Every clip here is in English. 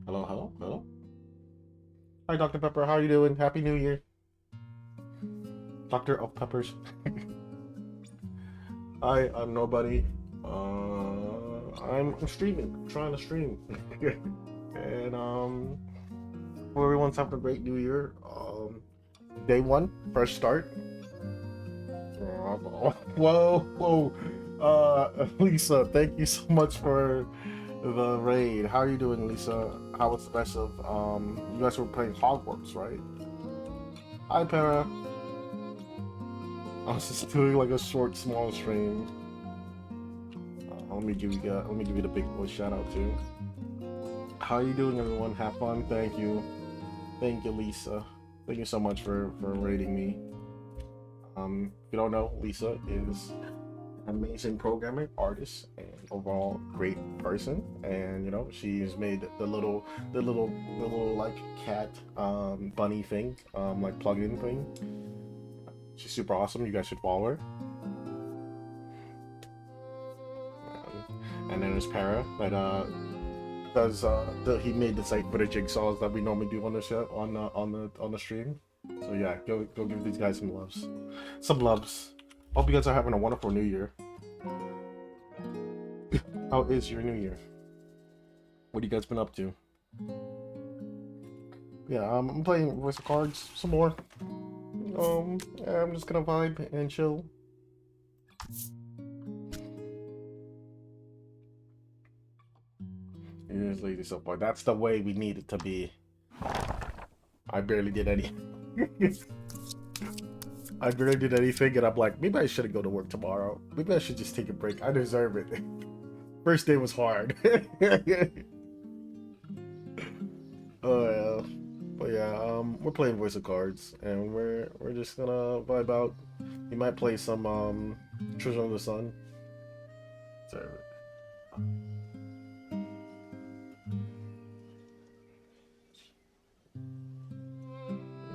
Hello, hello, hello. Hi, Dr. Pepper. How are you doing? Happy New Year, Dr. of Peppers. Hi, I'm nobody. I'm streaming, trying to stream, and hope everyone's having a great New Year. Day one, fresh start. Whoa, whoa. Lisa, thank you so much for the raid. How are you doing, Lisa? How was the rest of you guys were playing Hogwarts, right? Hi, Para. I was just doing like a short, small stream. Let me give you the big boy shout out too. How are you doing, everyone? Have fun. Thank you, Lisa. Thank you so much for rating me. If you don't know, Lisa is an amazing programmer, artist, and overall great person. And you know, she's made the little like cat bunny thing, like plug-in thing. She's super awesome. You guys should follow her. And then there's Para that does he made the site for the jigsaws that we normally do on the show on the stream. So yeah, go give these guys some loves. Some loves. Hope you guys are having a wonderful New Year. How is your New Year? What have you guys been up to? Yeah, I'm playing Voice of Cards some more. Yeah, I'm just gonna vibe and chill. Years later so far. That's the way we need it to be. I barely did any. I barely did anything, and I'm like, maybe I shouldn't go to work tomorrow. Maybe I should just take a break. I deserve it. First day was hard. Oh yeah. But yeah, we're playing Voice of Cards, and we're just gonna vibe out. We might play some Treasure of the Sun. Deserve it.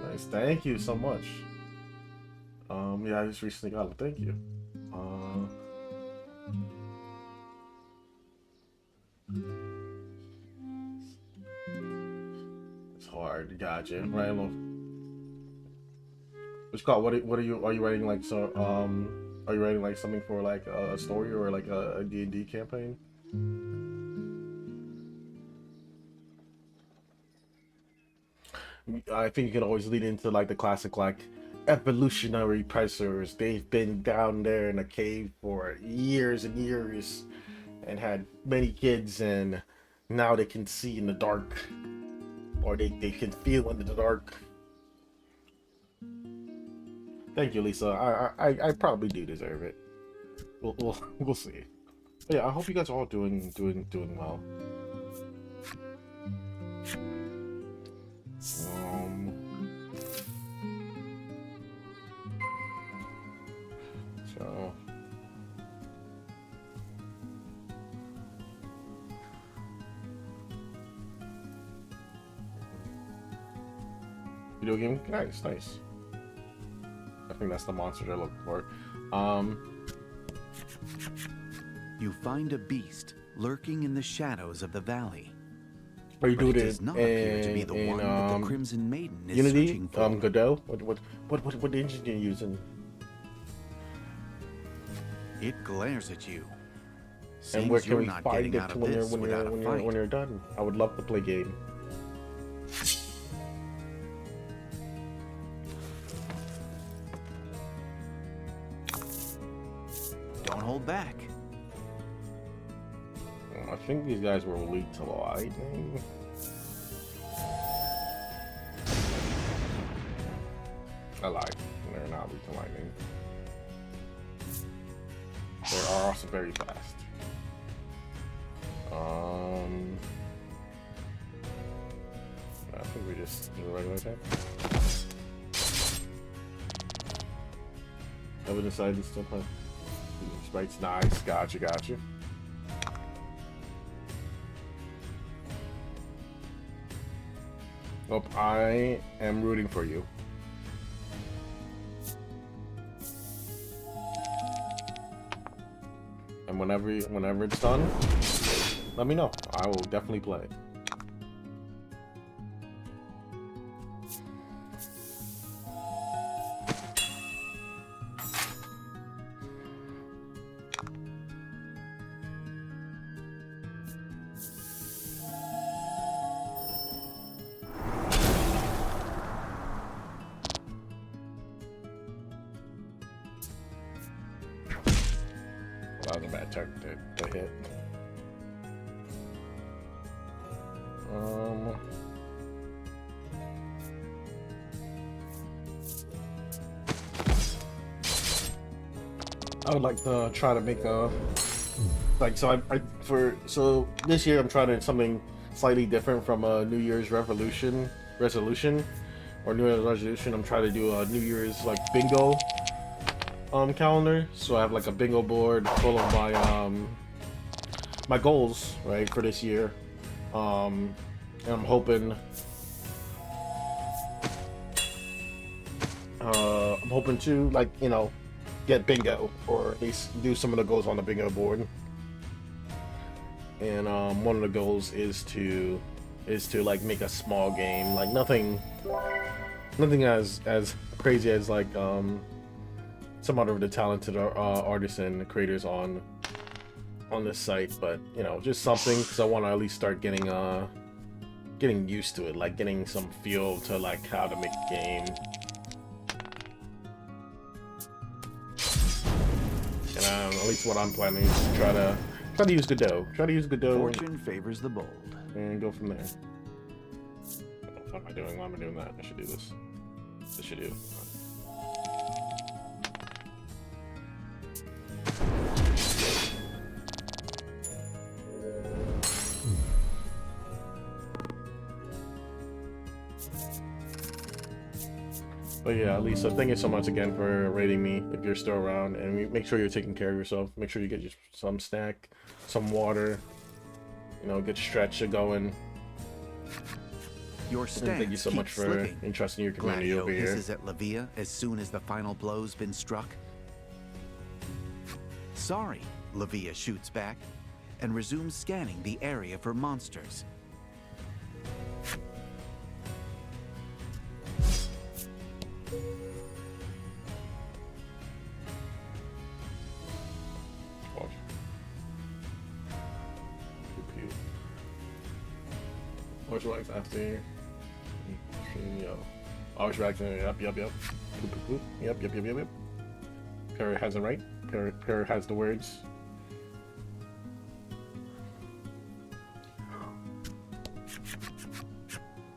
Nice. Thank you so much. Yeah, I just recently got it. Thank you. Uh, it's hard. Gotcha. Right. Well, what's called? What are you? Are you writing like so? Are you writing like something for like a story or like a D&D campaign? I think you can always lead into like the classic like evolutionary pressures. They've been down there in a cave for years and years and had many kids, and now they can see in the dark, or they can feel in the dark. Thank you, Lisa. I probably do deserve it. We'll see. But yeah, I hope you guys are all doing well. Um, so video game, nice, nice. I think that's the monster they're looking for. You find a beast lurking in the shadows of the valley. Are you But doing it it does not appear to be the one that the Crimson Maiden is Unity? searching for. Godot? What engine are you using? It glares at you. And where Seems can you're we not find getting it out of when this without a fight. when you're done? I would love to play game. Don't hold back. I think these guys were weak to lightning. I lied. They're not weak to lightning. They are also very fast. I think we just do a regular attack. Ever decided to still play? Sprites, nice. Gotcha. Nope, I am rooting for you. And whenever it's done, let me know. I will definitely play. That was a bad turn to hit. I would like to try to make a so this year I'm trying to something slightly different from a New Year's resolution or New Year's resolution. I'm trying to do a New Year's like bingo calendar. So I have like a bingo board full of my goals, right, for this year. And I'm hoping to, like, you know, get bingo, or at least do some of the goals on the bingo board. And one of the goals is to like make a small game, like nothing as crazy as like some other of the talented artists and creators on this site, but you know, just something, because I want to at least start getting used to it, like getting some feel to like how to make a game. And at least what I'm planning is to try to use Godot. Fortune favors the bold. And go from there. What am I doing? Why am I doing that? I should do this. This should do. But yeah, Lisa, thank you so much again for rating me if you're still around, and make sure you're taking care of yourself. Make sure you get some snack, some water, you know, get stretch going. Your stance thank you so much for slipping. entrusting your community over here. Hisses at Levia as soon as the final blow's been struck. Sorry, Levia shoots back and resumes scanning the area for monsters. Watch. Pew, pew. Watch wax after. Yo. Always reacting. Yep. Yep. Parrot has it right. Parrot has the words.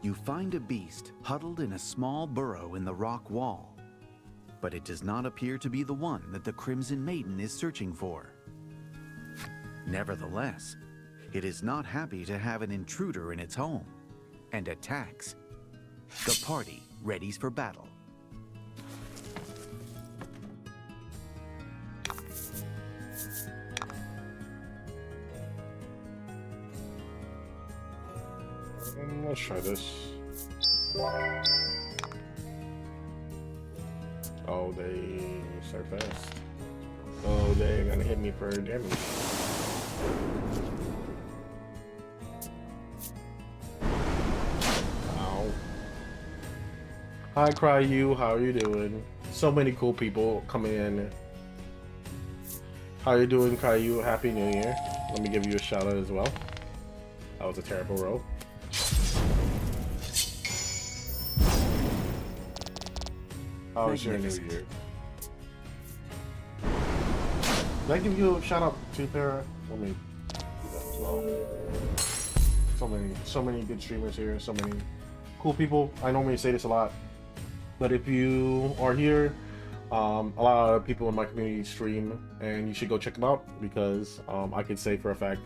You find a beast huddled in a small burrow in the rock wall, but it does not appear to be the one that the Crimson Maiden is searching for. Nevertheless, it is not happy to have an intruder in its home and attacks. The party readies for battle. Let's try this. Oh, they start fast. Oh, they're gonna hit me for damage. Ow. Hi, Cryu. How are you doing? So many cool people coming in. How you doing, Cryu? Happy New Year. Let me give you a shout out as well. That was a terrible roll. How was your New Year? Did I give you a shout out to Para? Let me do that as well. So many good streamers here. So many cool people. I normally say this a lot. But if you are here, a lot of people in my community stream, and you should go check them out because I can say for a fact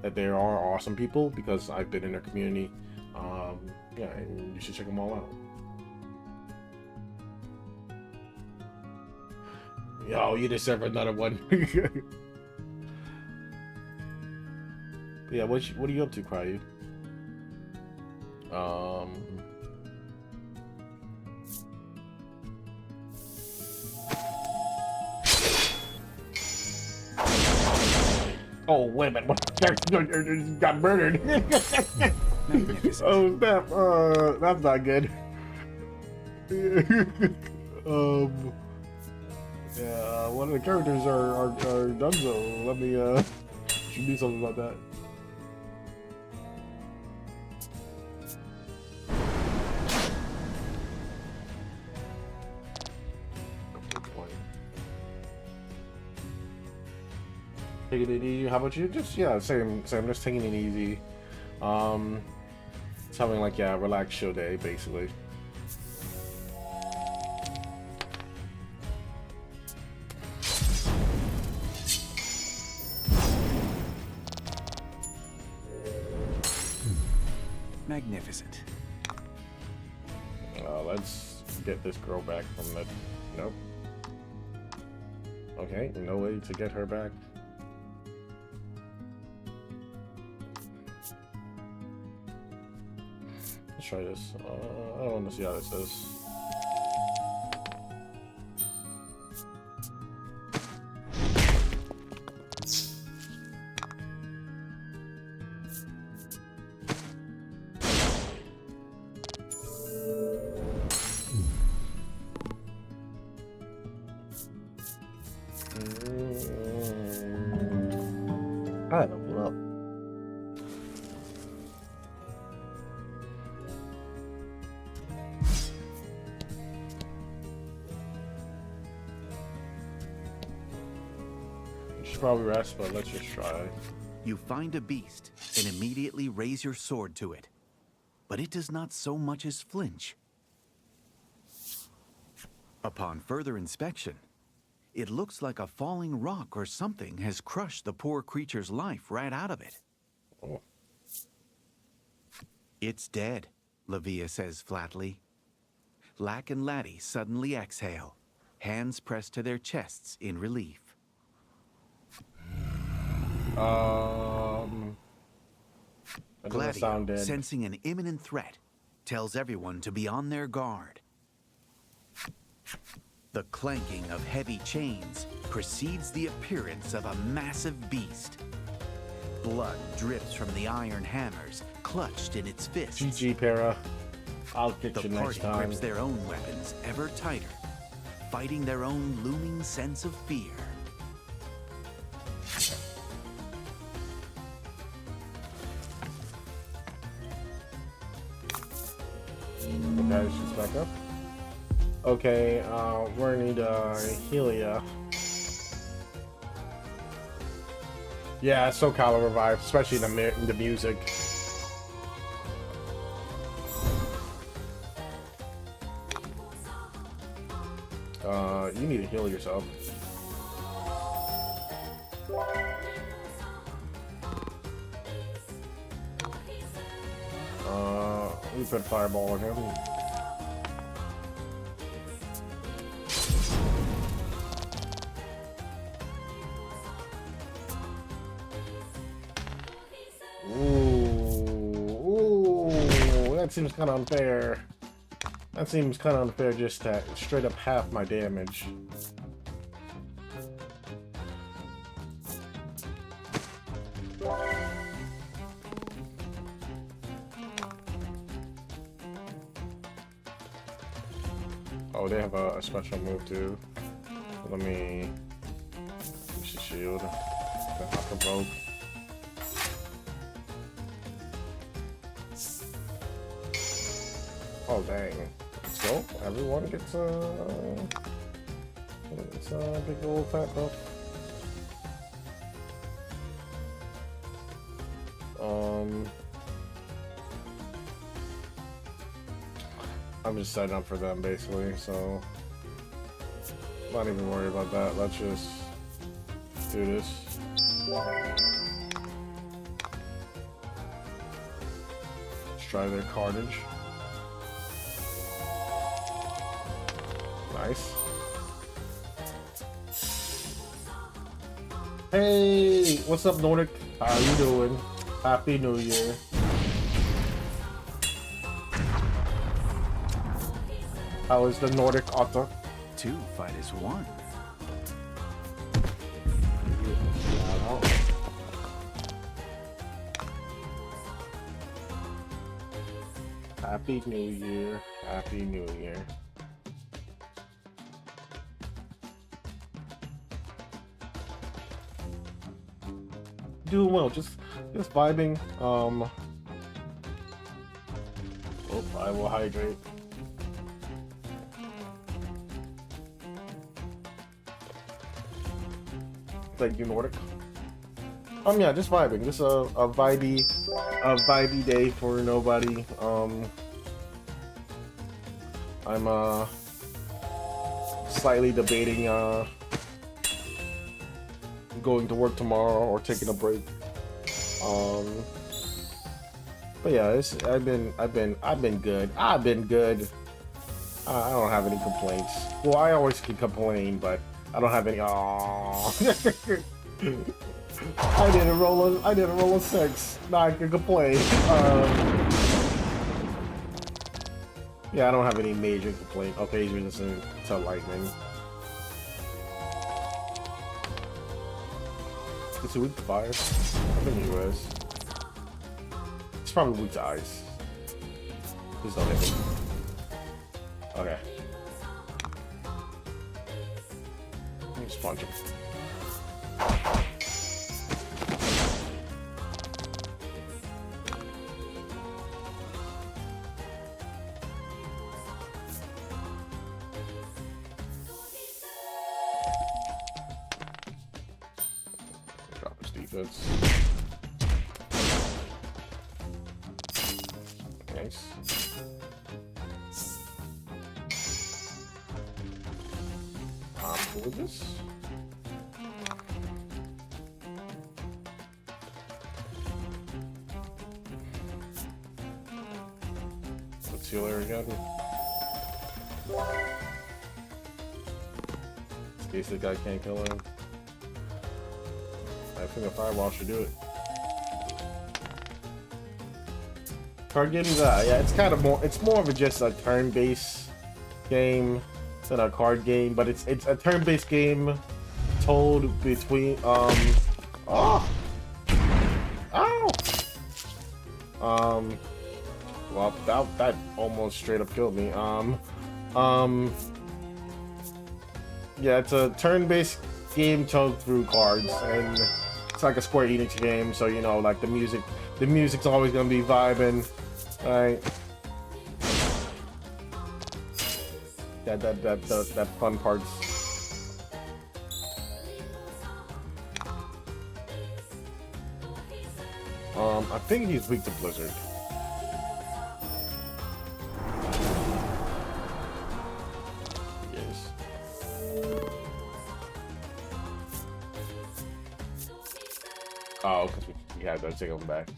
that there are awesome people because I've been in their community. Yeah, and you should check them all out. Yo, you deserve another one. Yeah, what are you up to, Cryu? Oh, wait a minute. What? Got murdered. Oh, snap. That's not good. Yeah, one of the characters are Dunzo. Let me, should do something about that. Taking it easy. How about you? Just same. Just taking it easy. It's having like relaxed show day basically. Magnificent. Let's get this girl back from the. Nope. Okay, no way to get her back. Let's try this. I don't want to see how this is. I don't know. You should probably rest, but let's just try. You find a beast and immediately raise your sword to it, but it does not so much as flinch. Upon further inspection, it looks like a falling rock or something has crushed the poor creature's life right out of it. Oh. It's dead, Lavia says flatly. Lack and Laddie suddenly exhale, hands pressed to their chests in relief. That doesn't sound Gladio, dead. sensing an imminent threat, tells everyone to be on their guard. The clanking of heavy chains precedes the appearance of a massive beast. Blood drips from the iron hammers clutched in its fists. GG, Para. I'll get The you next party time. grips their own weapons ever tighter, fighting their own looming sense of fear. Okay, she's back up. Okay, we're gonna need Helia. Yeah, SoCal revive, especially in the music. You need to heal yourself. We put fireball on him. Ooh, that seems kind of unfair. That seems kind of unfair just to straight up half my damage. Oh, they have a special move too. Let me use the shield. I'll provoke. Oh dang. So everyone gets a big old fat buff. I'm just setting up for them basically, so not even worry about that. Let's just do this. Let's try their carnage. Nice. Hey, what's up, Nordic? How you doing? Happy New Year. How is the Nordic otter? 2 fight as 1. Happy New Year. Happy New Year. Doing well, just vibing. Oh, I will hydrate. Thank you, Nordic. Yeah, just vibing. Just a vibey day for nobody. I'm slightly debating going to work tomorrow or taking a break. But yeah, I've been good. I've been good. I don't have any complaints. Well, I always can complain, but I don't have any. Aww. I didn't roll a 6. Now I can complain. Yeah, I don't have any major complaint. Okay, he's resistant to lightning. Is he weak to fire? I think he was. He's probably weak to ice. Please don't hit me. Okay. Let me just punch him. Drop his defense. Nice. What is this? Let's heal her again. In case the guy can't kill him. I think a fireball should do it. Card games, yeah, it's kind of more. It's more of just a turn-based game than a card game, but it's a turn-based game told between oh, ow, well that almost straight up killed me. Yeah, it's a turn-based game told through cards, and it's like a Square Enix game, so you know, like the music's always gonna be vibing, right? That fun parts. I think he's weak to Blizzard. He is. Oh, because we had to take him back.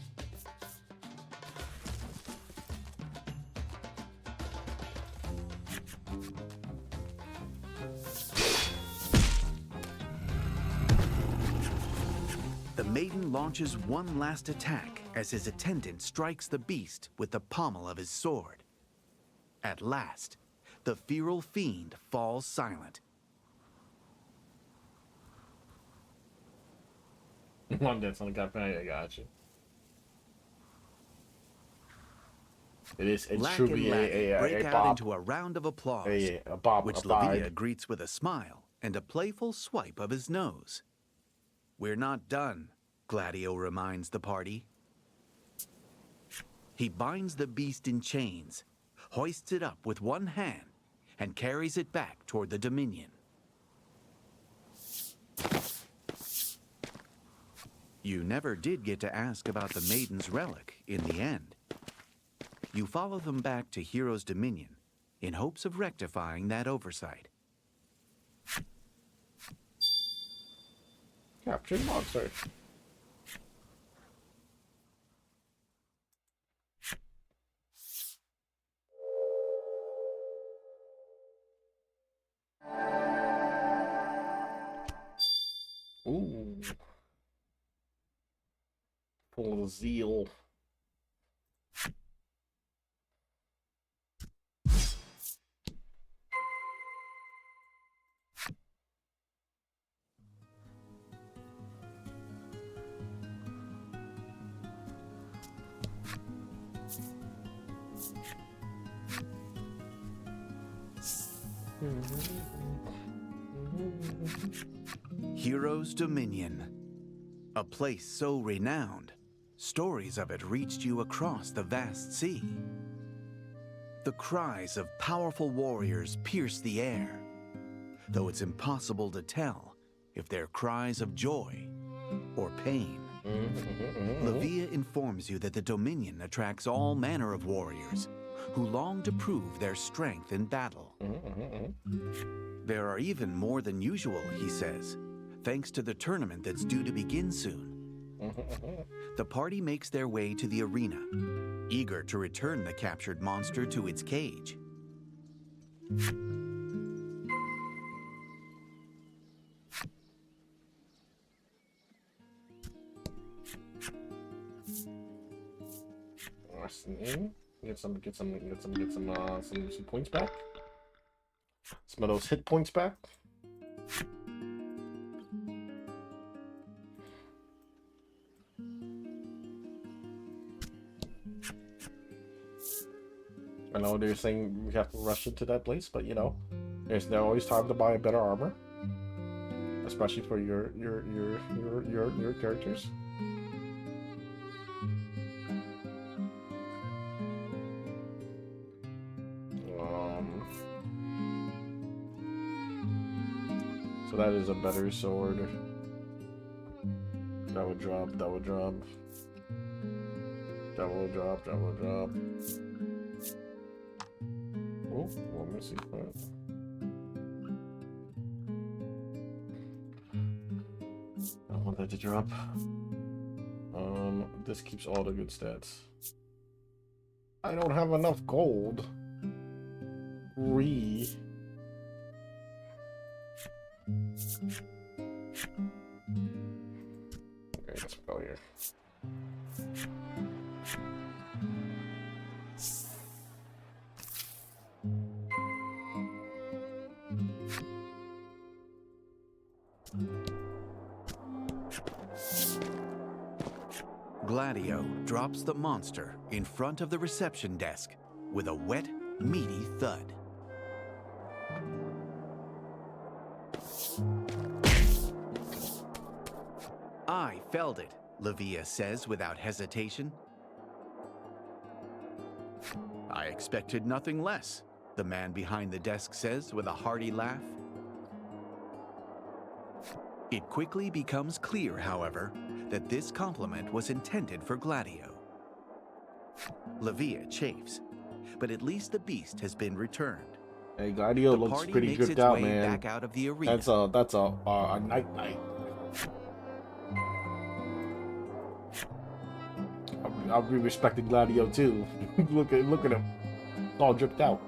The maiden launches one last attack as his attendant strikes the beast with the pommel of his sword. At last, the feral fiend falls silent. One that's on the campaign, I got you. It Lack should and be Lackey break a out bop. into a round of applause, A bop, which a vibe. Lavia greets with a smile and a playful swipe of his nose. We're not done, Gladio reminds the party. He binds the beast in chains, hoists it up with one hand, and carries it back toward the Dominion. You never did get to ask about the maiden's relic in the end. You follow them back to Hero's Dominion, in hopes of rectifying that oversight. Captured monster. Ooh. Full of zeal. Heroes' Dominion. A place so renowned, stories of it reached you across the vast sea. The cries of powerful warriors pierce the air, though it's impossible to tell if they're cries of joy or pain. Levia informs you that the Dominion attracts all manner of warriors who long to prove their strength in battle. There are even more than usual, he says, thanks to the tournament that's due to begin soon. The party makes their way to the arena, eager to return the captured monster to its cage. Get some points back. Some of those hit points back. I know they're saying we have to rush into that place, but you know, there's always time to buy better armor, especially for your characters. So that is a better sword. That would drop. That would drop. That will drop. That will drop. Oh, let me see that. I want that to drop. This keeps all the good stats. I don't have enough gold. Okay, let's go here. Gladio drops the monster in front of the reception desk with a wet, meaty thud. I felled it, Levia says without hesitation. I expected nothing less, the man behind the desk says with a hearty laugh. It quickly becomes clear, however, that this compliment was intended for Gladio. Levia chafes, but at least the beast has been returned. Hey, Gladio looks pretty dripped out, man. Back out of the arena. That's a night. I'll be respecting Gladio too. look at him, all dripped out.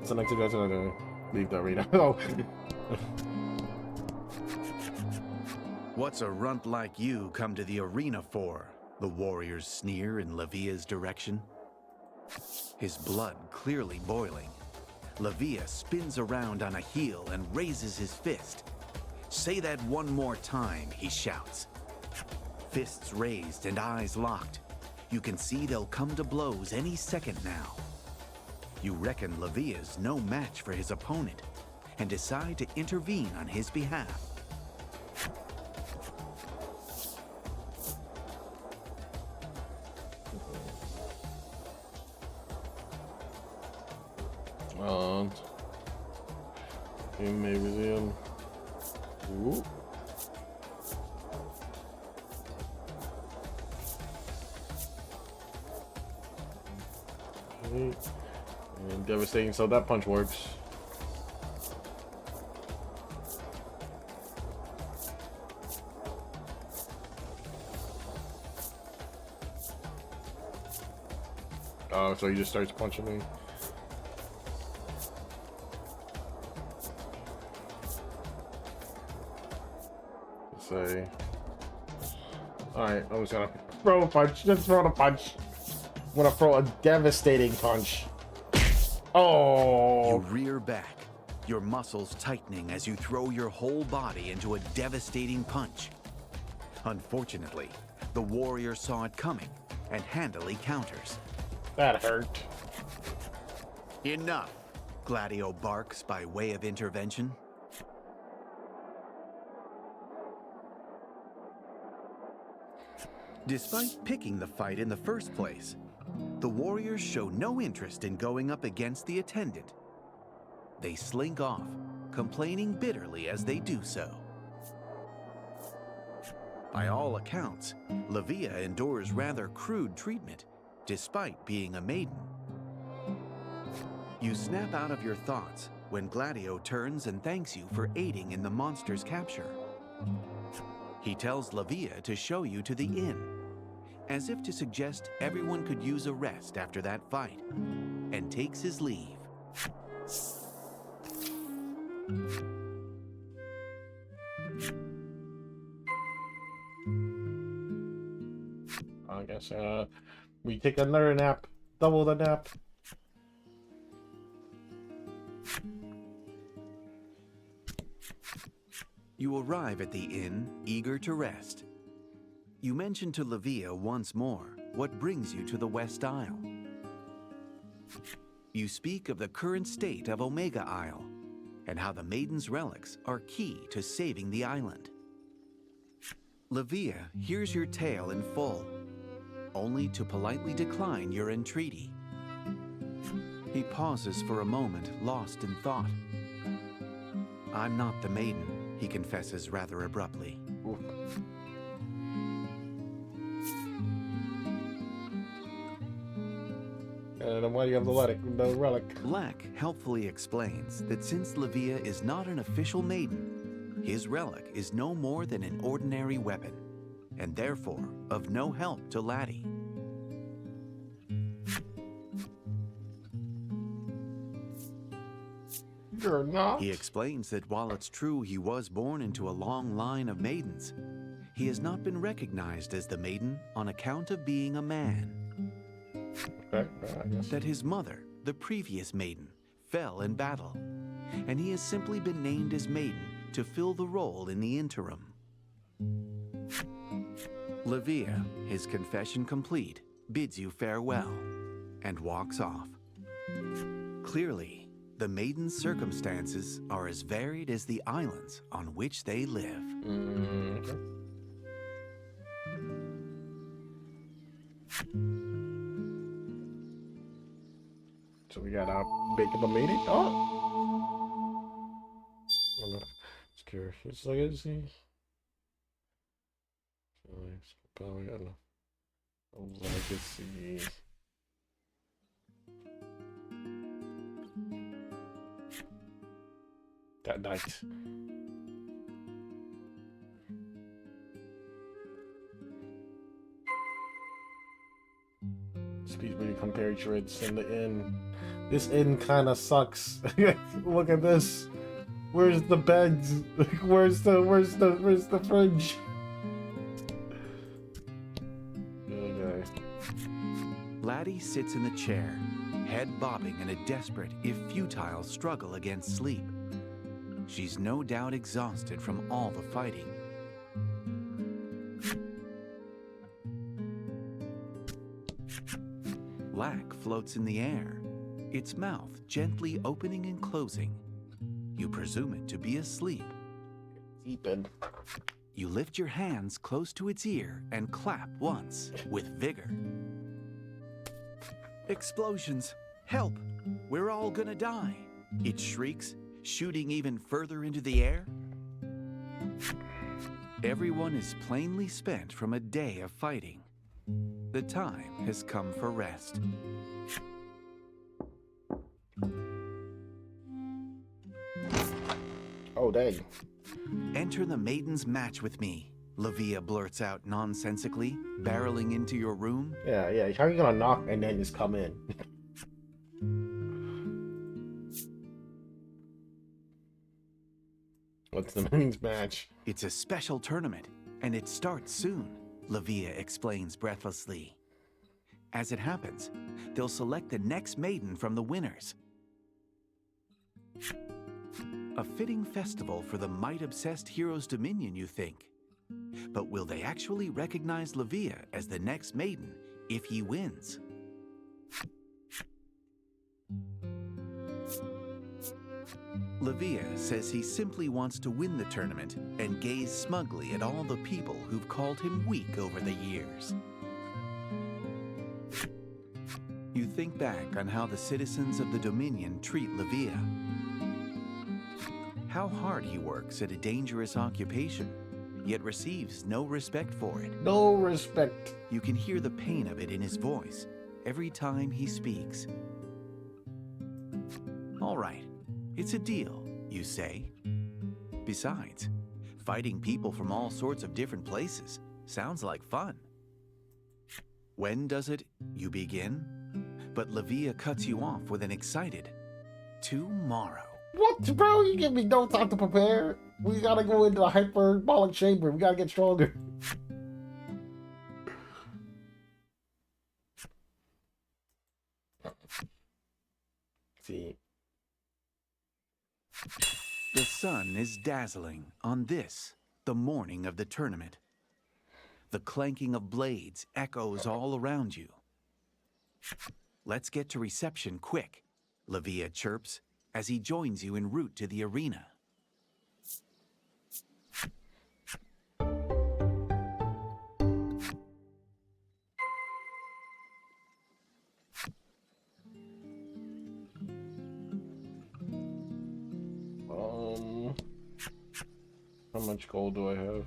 So next time I'm gonna leave the arena. What's a runt like you come to the arena for? The warriors sneer in Levia's direction. His blood clearly boiling. Levia spins around on a heel and raises his fist. Say that one more time, he shouts. Fists raised and eyes locked. You can see they'll come to blows any second now. You reckon Levia's no match for his opponent and decide to intervene on his behalf. Maybe then. Ooh. And devastating, so that punch works. Oh, so he just starts punching me. Let's say. Alright, I was gonna throw a punch. Just throw a punch. I'm gonna throw a devastating punch. Oh! You rear back, your muscles tightening as you throw your whole body into a devastating punch. Unfortunately, the warrior saw it coming and handily counters. That hurt. Enough, Gladio barks by way of intervention. Despite picking the fight in the first place, the warriors show no interest in going up against the attendant. They slink off, complaining bitterly as they do so. By all accounts, Livia endures rather crude treatment, despite being a maiden. You snap out of your thoughts when Gladio turns and thanks you for aiding in the monster's capture. He tells Livia to show you to the inn, as if to suggest everyone could use a rest after that fight, and takes his leave. I guess we take another nap. Double the nap. You arrive at the inn, eager to rest. You mention to Livia once more what brings you to the West Isle. You speak of the current state of Omega Isle and how the Maiden's relics are key to saving the island. Livia hears your tale in full, only to politely decline your entreaty. He pauses for a moment, lost in thought. I'm not the maiden, he confesses rather abruptly. Oof. And then why do you have the relic? Lack helpfully explains that since Livia is not an official maiden, his relic is no more than an ordinary weapon, and therefore of no help to Laddie. You're not? He explains that while it's true he was born into a long line of maidens, he has not been recognized as the maiden on account of being a man. Okay, I guess. That his mother, the previous maiden, fell in battle, and he has simply been named as maiden to fill the role in the interim. Livia, his confession complete, bids you farewell and walks off. Clearly, the maiden's circumstances are as varied as the islands on which they live. Okay. So we got Bacon the Maiden. Oh! It's curious legacy. Legacy. That night. Speed reading compare rates in the inn. This inn kind of sucks. Look at this. Where's the beds? Where's the fridge? Okay. Laddie sits in the chair, head bobbing in a desperate, if futile, struggle against sleep. She's no doubt exhausted from all the fighting. Lack floats in the air, its mouth gently opening and closing. You presume it to be asleep. Sleeping. You lift your hands close to its ear and clap once with vigor. Explosions! Help! We're all gonna die! It shrieks, shooting even further into the air. Everyone is plainly spent from a day of fighting. The time has come for rest. Oh, dang. Enter the maiden's match with me, Lavia blurts out nonsensically, barreling into your room. Yeah. How are you gonna knock and then just come in? What's the men's match? It's a special tournament, and it starts soon, Lavia explains breathlessly. As it happens, they'll select the next maiden from the winners. A fitting festival for the might-obsessed hero's dominion, you think. But will they actually recognize Lavia as the next maiden if he wins? Lavia says he simply wants to win the tournament and gaze smugly at all the people who've called him weak over the years. You think back on how the citizens of the Dominion treat Lavia. How hard he works at a dangerous occupation, yet receives no respect for it. No respect. You can hear the pain of it in his voice every time he speaks. All right, it's a deal, you say. Besides, fighting people from all sorts of different places sounds like fun. When does it, you begin? But Lavia cuts you off with an excited, tomorrow. What, bro? You give me no time to prepare. We gotta go into the hyperbolic chamber. We gotta get stronger. See. The sun is dazzling on this, the morning of the tournament. The clanking of blades echoes all around you. Let's get to reception quick, Lavia chirps as he joins you en route to the arena. How much gold do I have?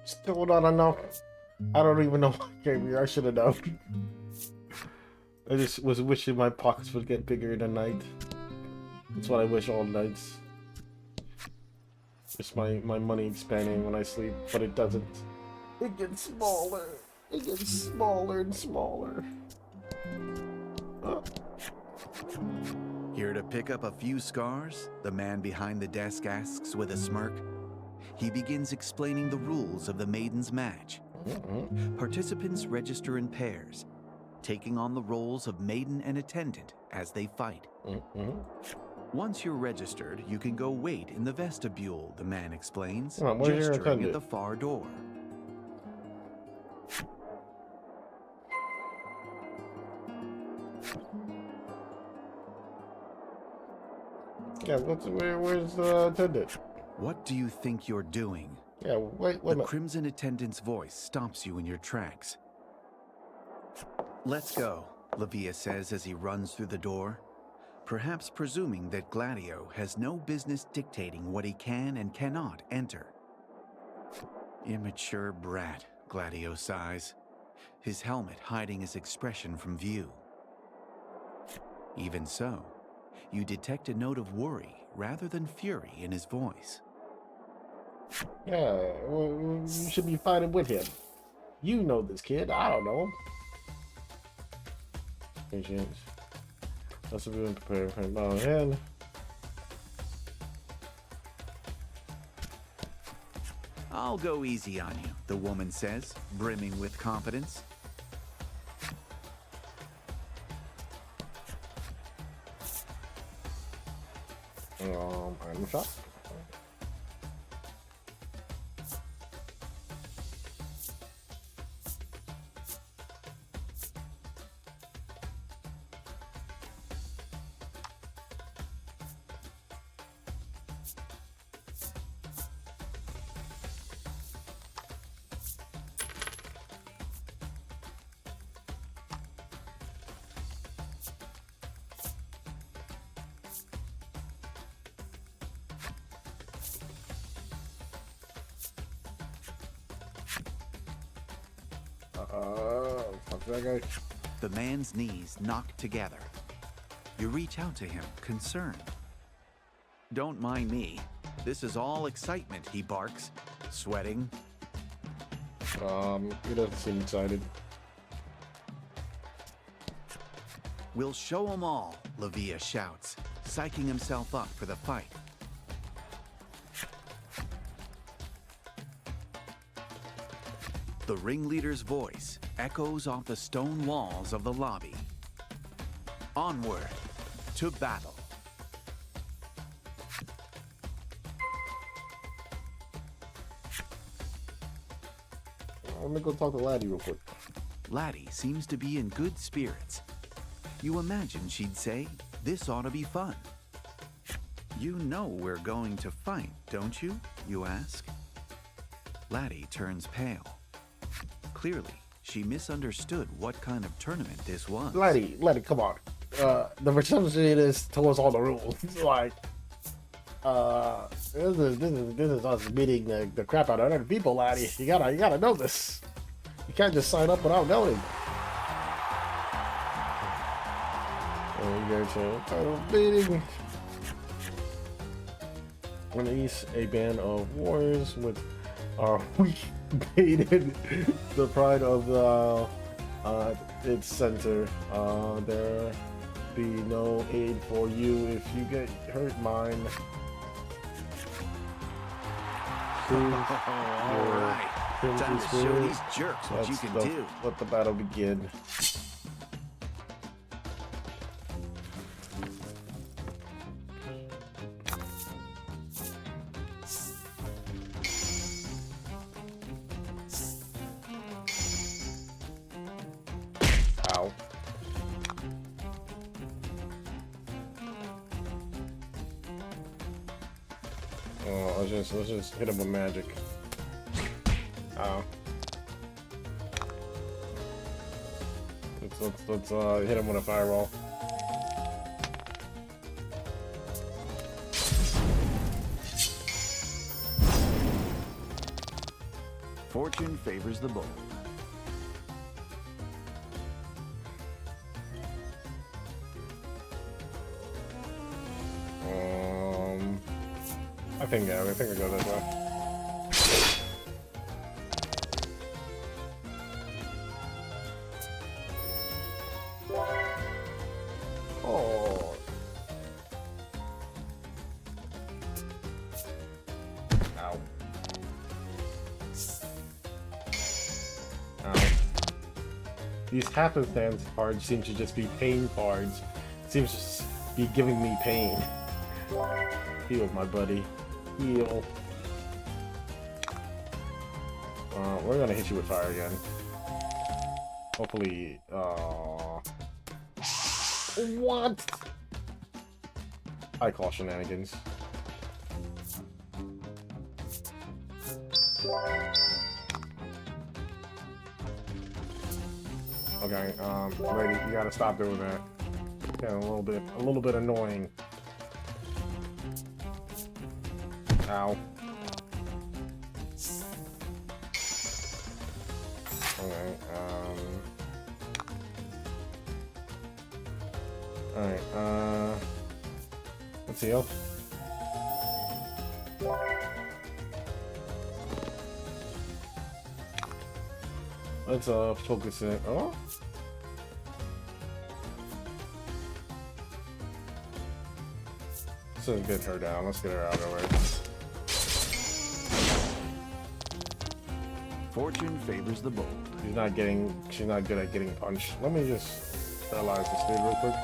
Still not enough. I don't even know what came here. I should have known. I just was wishing my pockets would get bigger in the night. That's what I wish all nights. Just my money expanding when I sleep, but it doesn't. It gets smaller. It gets smaller and smaller. Here to pick up a few scars? The man behind the desk asks with a smirk. He begins explaining the rules of the maiden's match. Participants register in pairs, taking on the roles of maiden and attendant as they fight. Once you're registered, you can go wait in the vestibule, the man explains, gesturing at the far door. Yeah, where's the attendant? What do you think you're doing? Yeah, wait a The minute. crimson attendant's voice stops you in your tracks. Let's go, Lavia says as he runs through the door, perhaps presuming that Gladio has no business dictating what he can and cannot enter. Immature brat, Gladio sighs, his helmet hiding his expression from view. Even so, you detect a note of worry rather than fury in his voice. Yeah, well, you should be fighting with him. You know this kid. I don't know. Patience. Must have been prepared for him. Oh, man. I'll go easy on you, the woman says, brimming with confidence. Item shop. Fuck that guy. The man's knees knock together. You reach out to him, concerned. Don't mind me. This is all excitement, he barks, sweating. He doesn't seem excited. We'll show 'em all, Lavia shouts, psyching himself up for the fight. The ringleader's voice echoes off the stone walls of the lobby. Onward to battle. Let me go talk to Laddie real quick. Laddie seems to be in good spirits. You imagine she'd say, "This ought to be fun." "You know we're going to fight, don't you?" you ask. Laddie turns pale. Clearly, she misunderstood what kind of tournament this was. Laddie, come on. The reception is towards all the rules. Like, this is us beating the crap out of other people, Laddie. You gotta know this. You can't just sign up without knowing. Title beating. Release a band of warriors with our weak baited the pride of its center. There be no aid for you if you get hurt, mine. All right, time to show these jerks what you can do. Let the battle begin. Ow. Oh, let's just hit him with magic. Ow. Let's hit him with a fireball. Fortune favors the bold. I think I go this way. Oh. Ow. Ow. These happenstance cards seem to just be pain cards. Seems to just be giving me pain. Heal, my buddy. Heal. We're gonna hit you with fire again. Hopefully, what? I call shenanigans. Okay, lady, you gotta stop doing that. Getting a little bit annoying. Ow. Okay, alright, let's heal. Let's, focus it. Oh? Let's get her down. Let's get her out of the way. Fortune favors the bold. She's not good at getting punched. Let me just paralyze this dude real quick.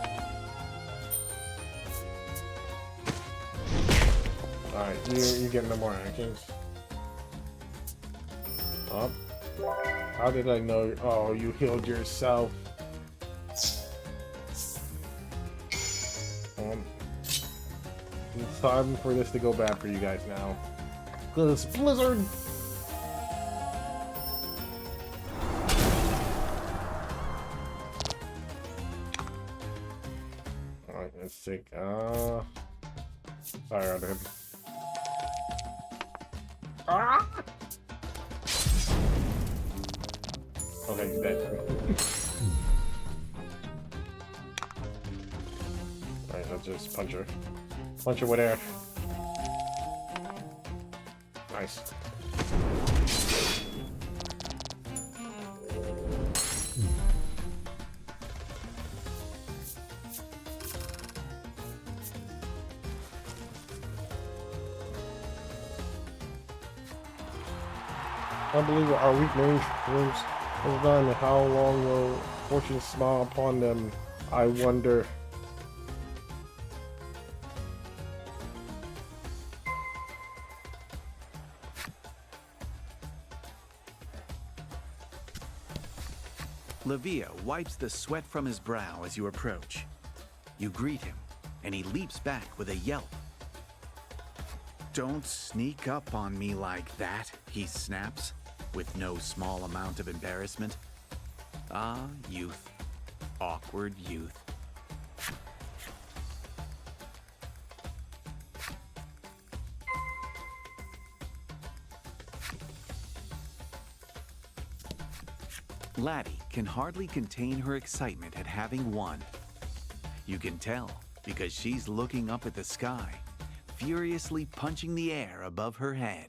Alright, you get no more actions. Up. How did I know? Oh, you healed yourself. It's time for this to go bad for you guys now. Cause it's Blizzard. Alright, let's take fire out of him. Ah! Okay, he's dead. just punch her. Punch her with air. Nice. I believe our weak range rooms is done. How long will fortune smile upon them? I wonder. Levia wipes the sweat from his brow as you approach. You greet him, and he leaps back with a yelp. "Don't sneak up on me like that," he snaps, with no small amount of embarrassment. Ah, youth. Awkward youth. Laddie can hardly contain her excitement at having won. You can tell because she's looking up at the sky, furiously punching the air above her head.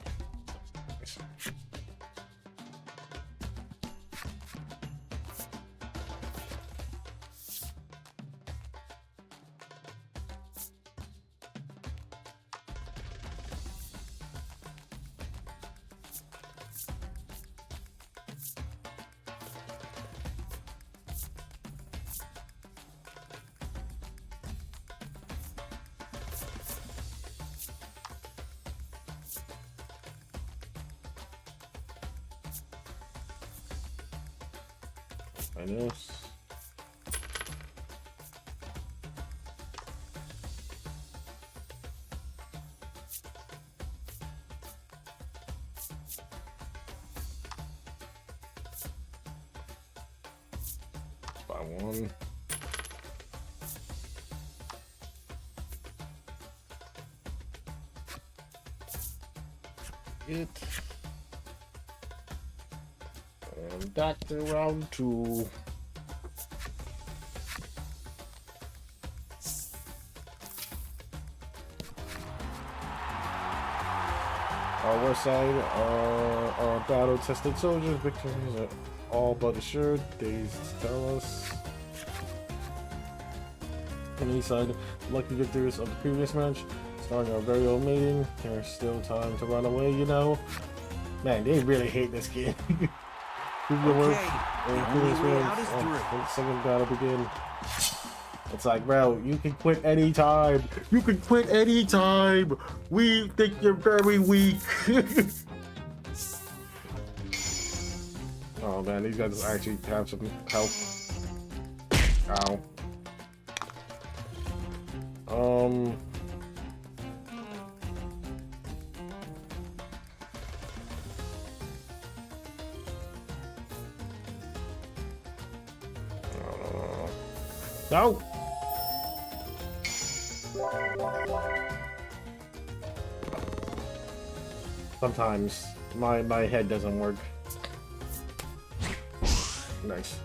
Minus. By one. It. And back to round two. Our west side are battle-tested soldiers. Victories are all but assured. Days tell us. On the east side, lucky victors of the previous match. Starting our very own meeting. There's still time to run away, you know. Man, they really hate this game. Okay, the only way out is through. Second battle begin. It's like, bro, you can quit anytime. You can quit anytime. We think you're very weak. Oh man, these guys actually have some help. Ow. No. Sometimes my head doesn't work. Nice.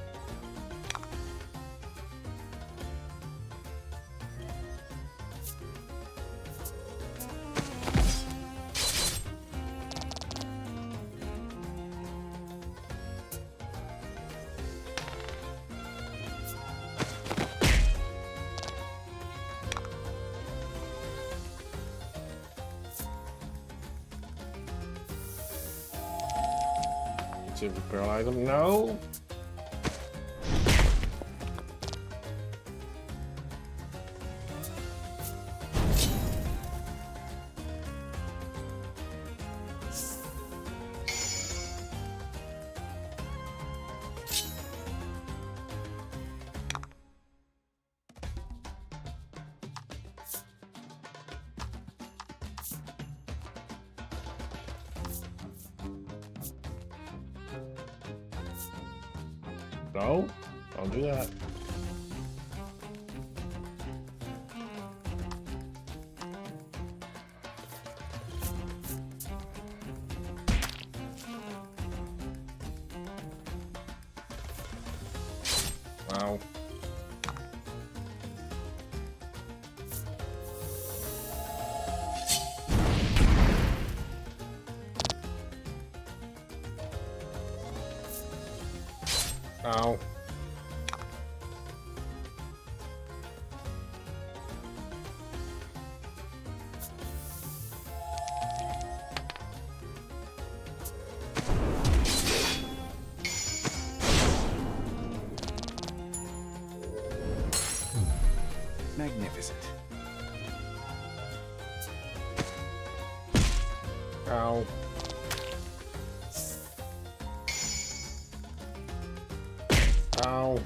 See if we paralyze them. No. No, don't do that. Wow. Ow. Magnificent. Ow. Ow.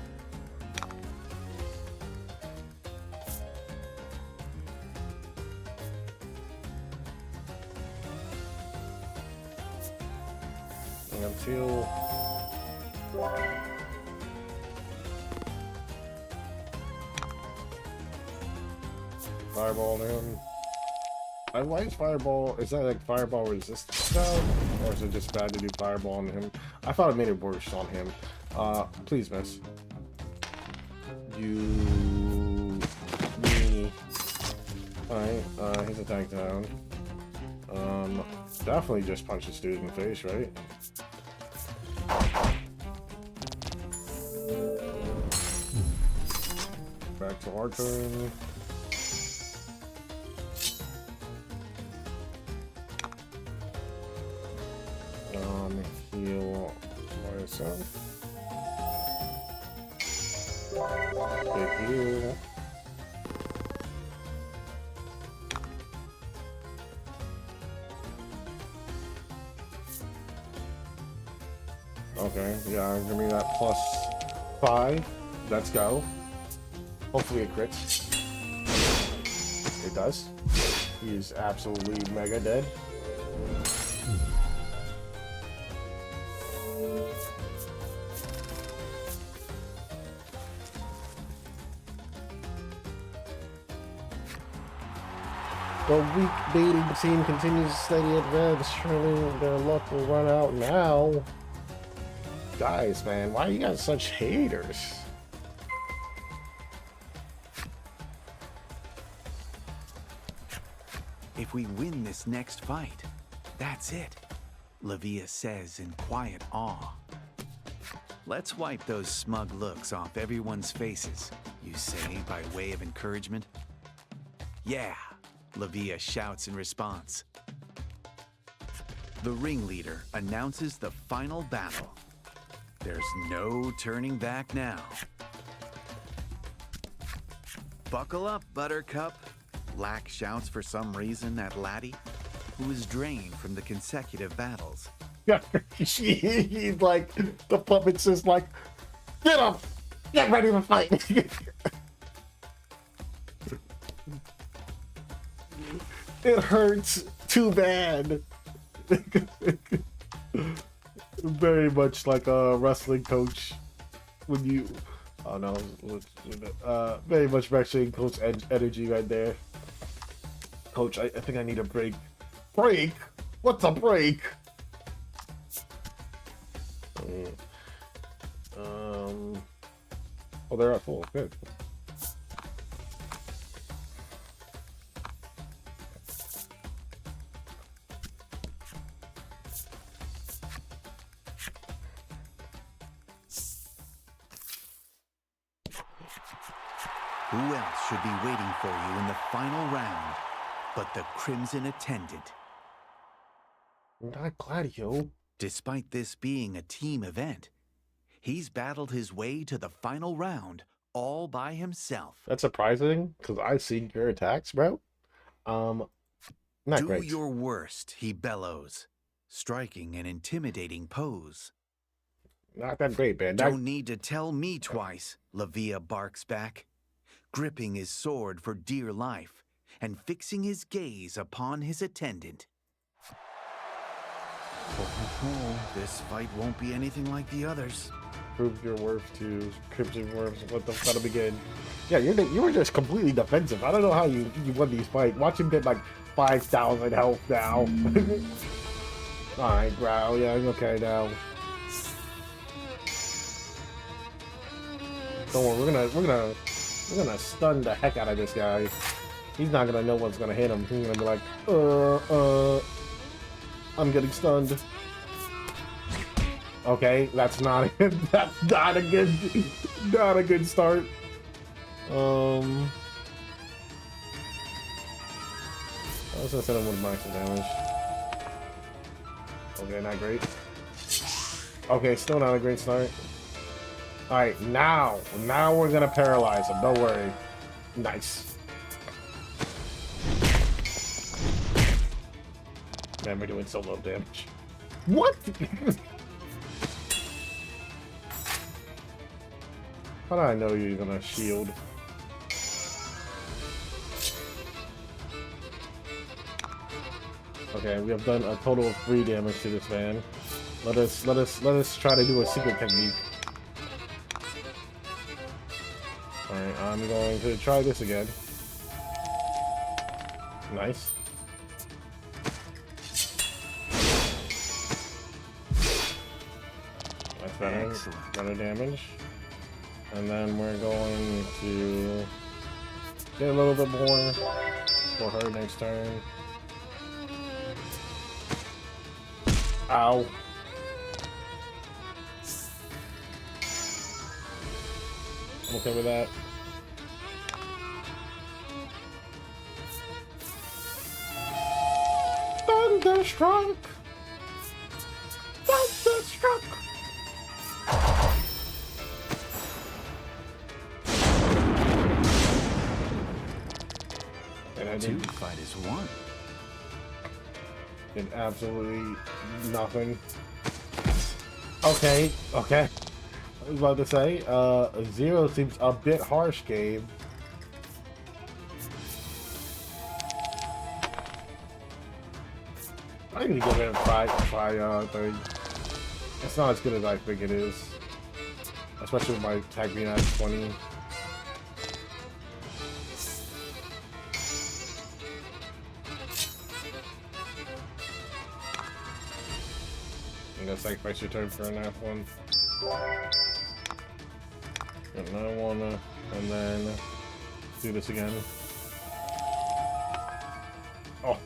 Until fireball him. I like fireball. Is that like fireball resistance stuff? Or is it just bad to do fireball on him? I thought it made it worse on him. Please miss. You me. Alright, his attack down. Definitely just punch this dude in the face, right? Back to our turn. Heal myself. Big heal. Okay, yeah, give me that +5. Let's go. Hopefully it crits. It does. He is absolutely mega dead. The weak baiting team continues to steady advance. Surely their luck will run out now. Guys, man, why are you guys such haters? If we win this next fight, that's it, Lavia says in quiet awe. Let's wipe those smug looks off everyone's faces, you say by way of encouragement? Yeah, Lavia shouts in response. The ringleader announces the final battle. There's no turning back now. Buckle up, Buttercup, Lack shouts for some reason at Laddie, who is drained from the consecutive battles. He's like, the puppet's just like, get up, get ready to fight. It hurts too bad. Very much like a wrestling coach when you, oh no, very much wrestling coach energy right there. Coach, I think I need a break. Break? What's a break? Oh, they're at full. Good. Who else should be waiting for you in the final round but the Crimson Attendant? Not Gladio. Despite this being a team event, he's battled his way to the final round all by himself. That's surprising, because I've seen your attacks, bro. Not Do great. your worst, he bellows, striking an intimidating pose. Not that great, man. Don't need to tell me twice, Lavia barks back, gripping his sword for dear life and fixing his gaze upon his attendant. This fight won't be anything like the others. Prove your worth to Crimson Worms. Let the battle begin. Yeah, you were just completely defensive. I don't know how you won these fights. Watch him get like 5,000 health now. Alright, Growl. Yeah, okay now. Don't worry, we're gonna stun the heck out of this guy. He's not gonna know what's gonna hit him. He's gonna be like, I'm getting stunned. Okay, that's not a good, that's not a good, not a good start. I was gonna send him with max damage. Okay, not great. Okay, still not a great start. Alright, now we're gonna paralyze him, don't worry. Nice. Man, we're doing so low damage. What? How did I know you were gonna shield? Okay, we have done a total of 3 damage to this man. Let us try to do a secret technique. Alright, I'm going to try this again. Nice. That's better. Excellent. Better damage. And then we're going to get a little bit more for her next turn. Ow. I'm okay with that. Thunderstruck! Thunderstruck! And I Two fight is one. did absolutely nothing. Okay, okay. I was about to say, 0 seems a bit harsh, Gabe. I need to go ahead and try thing. It's not as good as I think it is. Especially with my tag being at 20. I'm gonna sacrifice your turn for a nap one. And I wanna, and then do this again. Oh.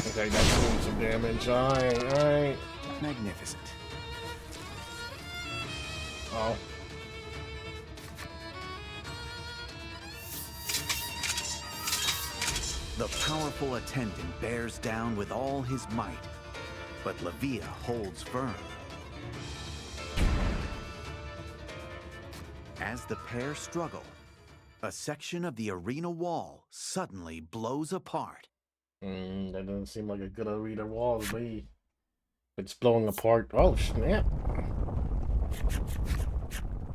Okay, that's doing some damage. Alright. Magnificent. Oh. The powerful attendant bears down with all his might, but Levia holds firm. As the pair struggle, a section of the arena wall suddenly blows apart. That doesn't seem like a good arena wall to me. It's blowing apart. Oh, snap.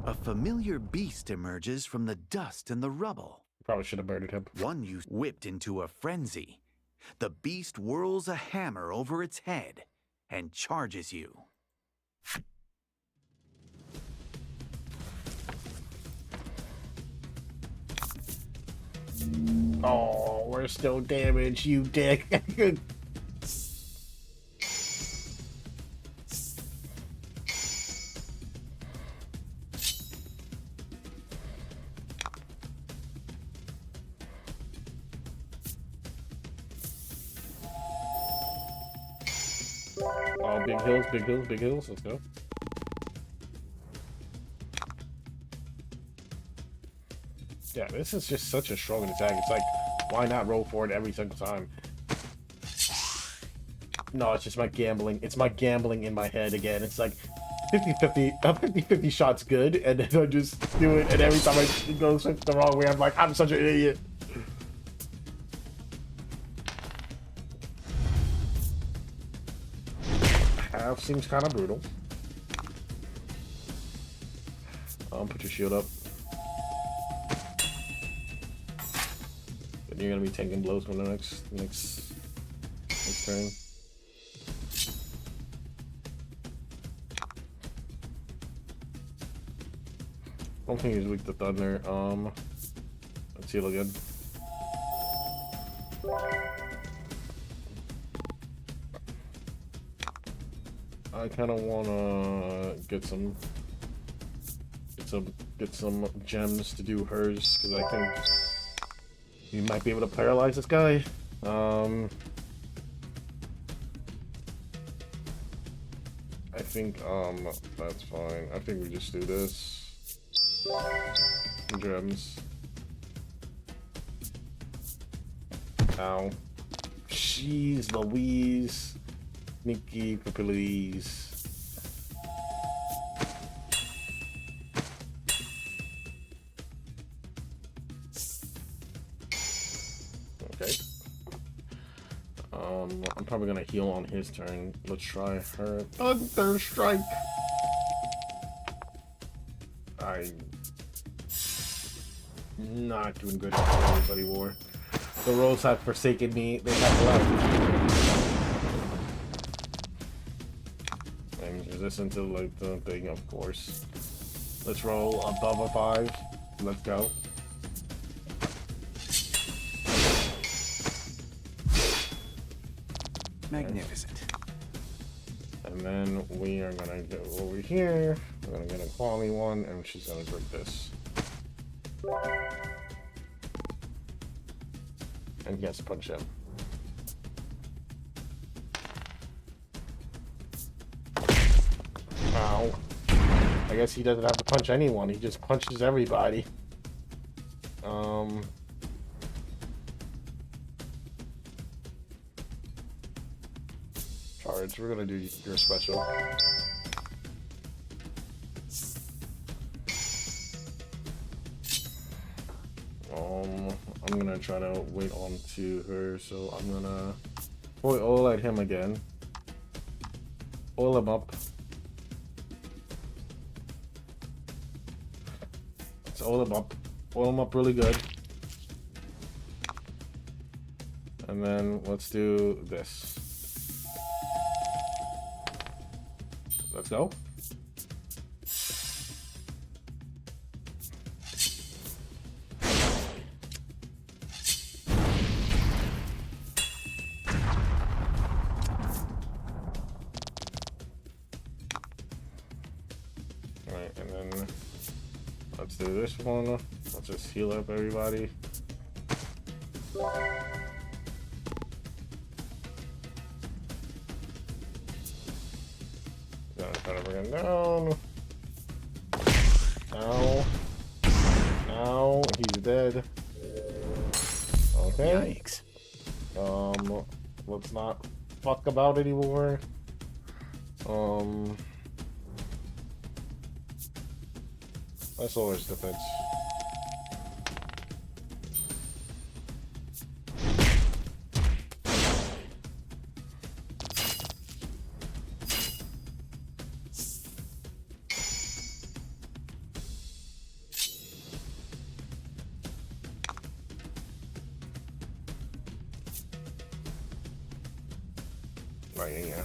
A familiar beast emerges from the dust and the rubble. Probably should have murdered him. One you whipped into a frenzy. The beast whirls a hammer over its head and charges you. Oh, we're still damaged, you dick. Oh, big hills, big hills, big hills. Let's go. Yeah, this is just such a strong attack. It's like, why not roll for it every single time? No, it's just my gambling. It's my gambling in my head again. It's like 50-50, 50-50 shots good, and then I just do it, and every time it goes the wrong way, I'm like, I'm such an idiot. Half seems kind of brutal. Put your shield up. Then you're gonna be taking blows for the next turn. I don't think he's weak to thunder. Let's heal again. I kind of wanna get some gems to do hers, because I think we might be able to paralyze this guy. I think that's fine. I think we just do this. Gems. Ow. Jeez Louise. Sneaky papillies. Okay. I'm probably gonna heal on his turn. Let's try her Thunder Strike. I'm not doing good at anybody war. The roles have forsaken me. They have left. I'm resistant to like the thing, of course. Let's roll above a 5. Let's go. Magnificent. And then we are gonna go over here. We're gonna get a quality one, and she's gonna drink this. And he has to punch him. Ow. I guess he doesn't have to punch anyone, he just punches everybody. Charge, we're gonna do your special. I'm gonna try to wait on to her, so I'm gonna oil at him again. Oil him up. Let's oil him up. Oil him up really good. And then let's do this. Let's go. Alright, and then let's do this one. Let's just heal up everybody. Try to bring him down. Ow. Ow. He's dead. Okay. Yikes. Let's not fuck about anymore. That's always defense. Right, yeah.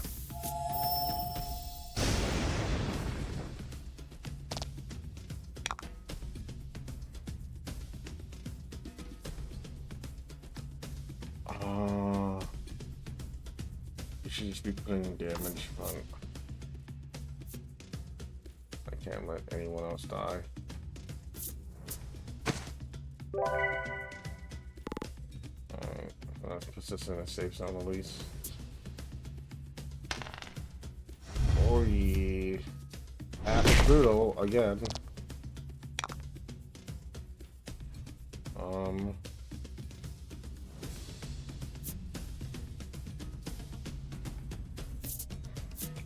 You should just be putting damage on. I can't let anyone else die. Alright, let's put this in a safe zone at least. Or he half brutal again.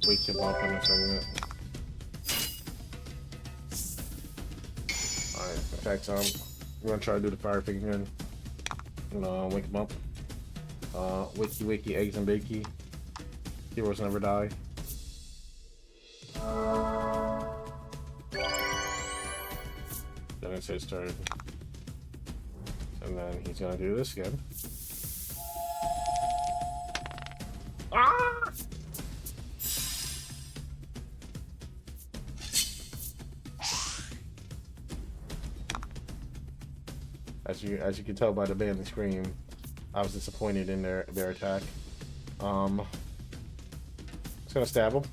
Wake him up in a second. Alright, attack some. We're gonna try to do the fire thing again. Wake him up. Wakey wakey eggs and bakey. Heroes never die. Then it's his turn. And then he's gonna do this again. Ah! As you can tell by the band scream, I was disappointed in their attack. It's gonna stab him.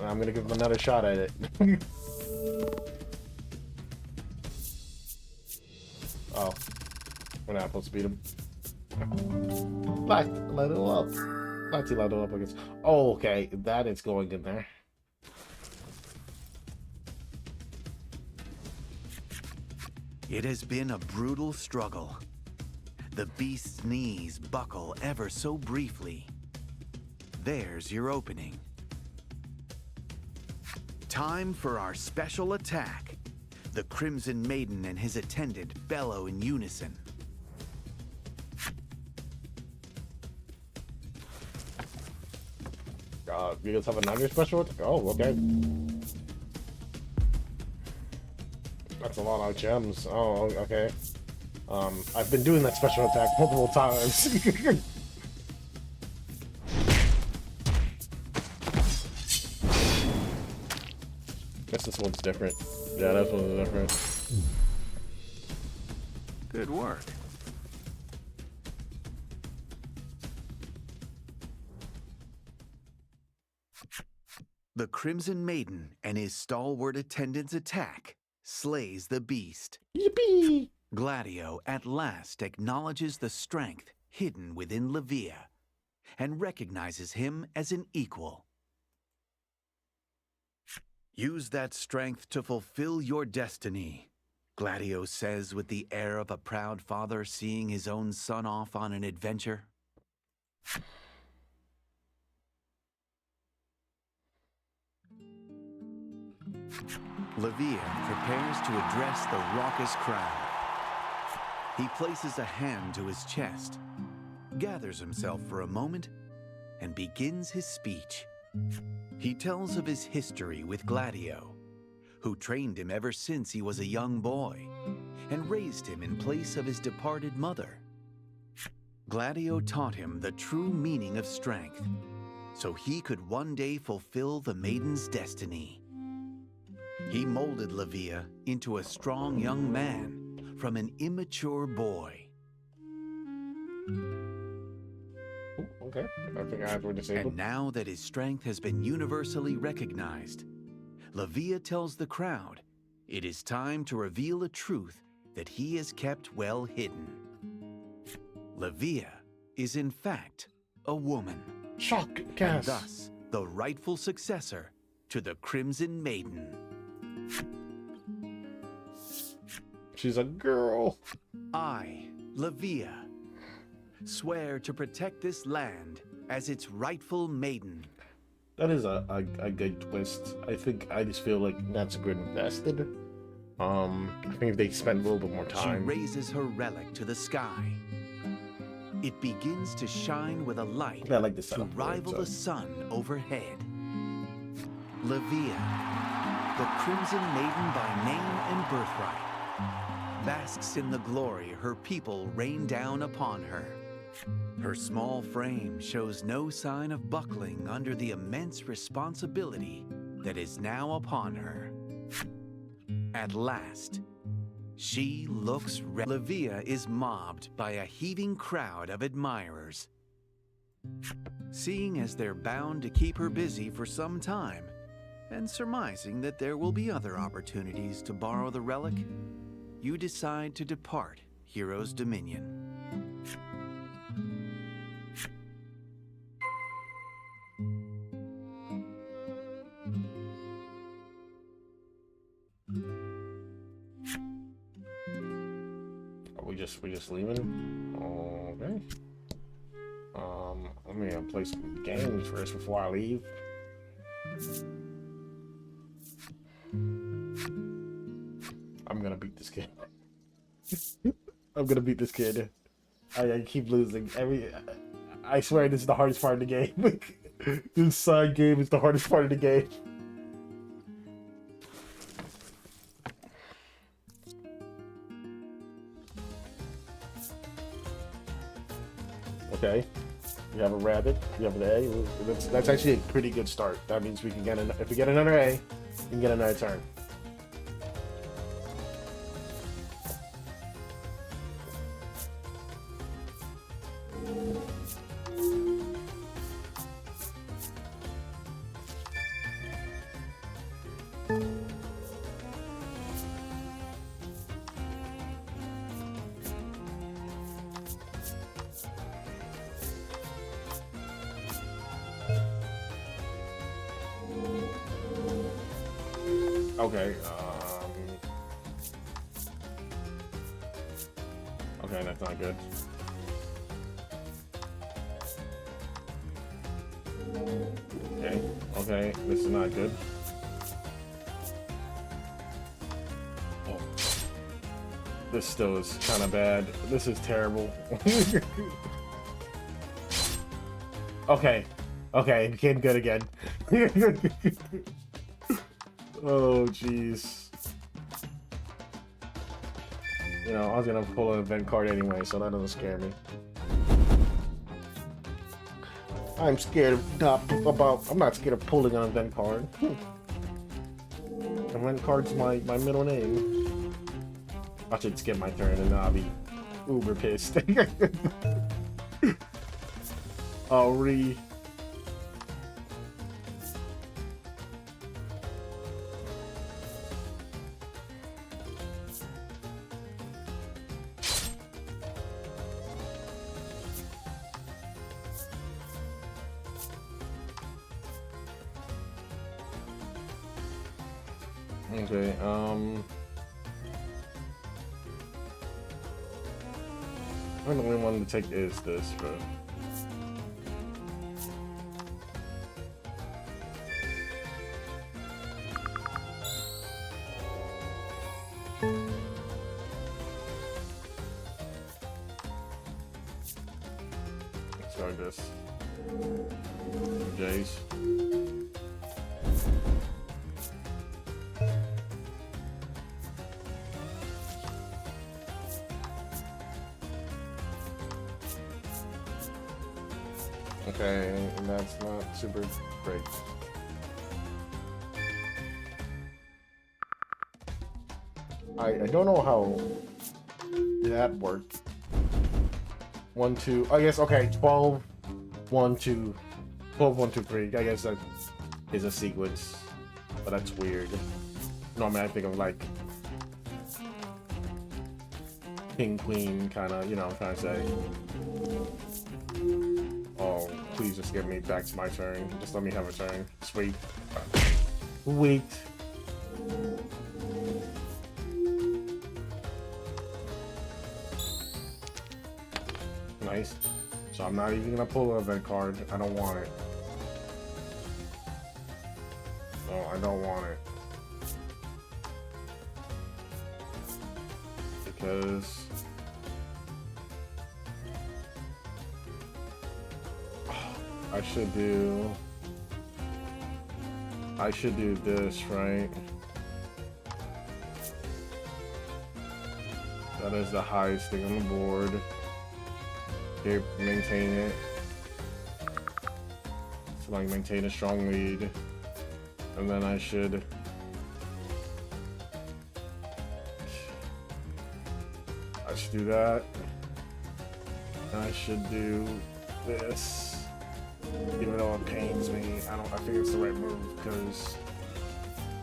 I'm gonna give him another shot at it. Oh, we're not supposed to beat him. Level up. Not too level up against. Oh, okay, that is going in there. It has been a brutal struggle. The beast's knees buckle ever so briefly. There's your opening. Time for our special attack. The Crimson Maiden and his attendant bellow in unison. You guys have another special attack? Oh, okay. That's a lot of gems. Oh, okay. I've been doing that special attack multiple times. Guess this one's different. Yeah, this one's different. Good work. The Crimson Maiden and his stalwart attendant's attack slays the beast. Yippee! Gladio at last acknowledges the strength hidden within Levia and recognizes him as an equal. Use that strength to fulfill your destiny, Gladio says with the air of a proud father seeing his own son off on an adventure. Levia prepares to address the raucous crowd. He places a hand to his chest, gathers himself for a moment, and begins his speech. He tells of his history with Gladio, who trained him ever since he was a young boy and raised him in place of his departed mother. Gladio taught him the true meaning of strength, so he could one day fulfill the maiden's destiny. He molded Levia into a strong young man from an immature boy. Okay, I think I have to disable. And now that his strength has been universally recognized, Levia tells the crowd it is time to reveal a truth that he has kept well hidden. Levia is in fact a woman. Shock, And gas. thus the rightful successor to the Crimson Maiden. She's a girl. I, Levia, swear to protect this land as its rightful maiden. That is a good twist. I think I just feel like that's a good invested. I think if they spend a little bit more She time. raises her relic to the sky. It begins to shine with a light I like the to setup. for it, rival so. the sun overhead. Levia, the Crimson Maiden by name and birthright, basks in the glory her people rain down upon her. Her small frame shows no sign of buckling under the immense responsibility that is now upon her. At last, she looks ready. Levia is mobbed by a heaving crowd of admirers. Seeing as they're bound to keep her busy for some time, and surmising that there will be other opportunities to borrow the relic, you decide to depart Hero's Dominion. We just leaving? Okay. Let me play some games first before I leave. I'm gonna beat this kid. I'm gonna beat this kid. I keep losing. I swear this is the hardest part of the game. This side game is the hardest part of the game. Okay, you have a rabbit, you have an A. That's actually a pretty good start. That means we can get if we get another A, we can get another turn. Okay, okay, that's not good. Okay, okay, this is not good. Oh. This still is kind of bad. This is terrible. Okay, okay, it became good again. Oh, jeez. You know, I was gonna pull an event card anyway, so that doesn't scare me. I'm scared of I'm not scared of pulling an event card. Event card's my middle name. I should skip my turn and then I'll be uber pissed. Oh, okay, I think the only one to take is this, but let's start this. Jays. Okay, and that's not super great. I don't know how that worked. 1, 2, I guess, okay, 12, 1, 2, 12, 1, 2, 3. I guess that is a sequence, but that's weird. Normally I think of like king, queen, kind of, you know, I'm trying to say. Oh, please just get me back to my turn. Just let me have a turn. Sweet. Sweet. Nice. So I'm not even gonna pull an event card. I don't want it. No, I don't want it. Because I should do this, right? That is the highest thing on the board. Okay, maintain it. So like maintain a strong lead. And then I should do that. And I should do this. Even though it pains me, I think it's the right move because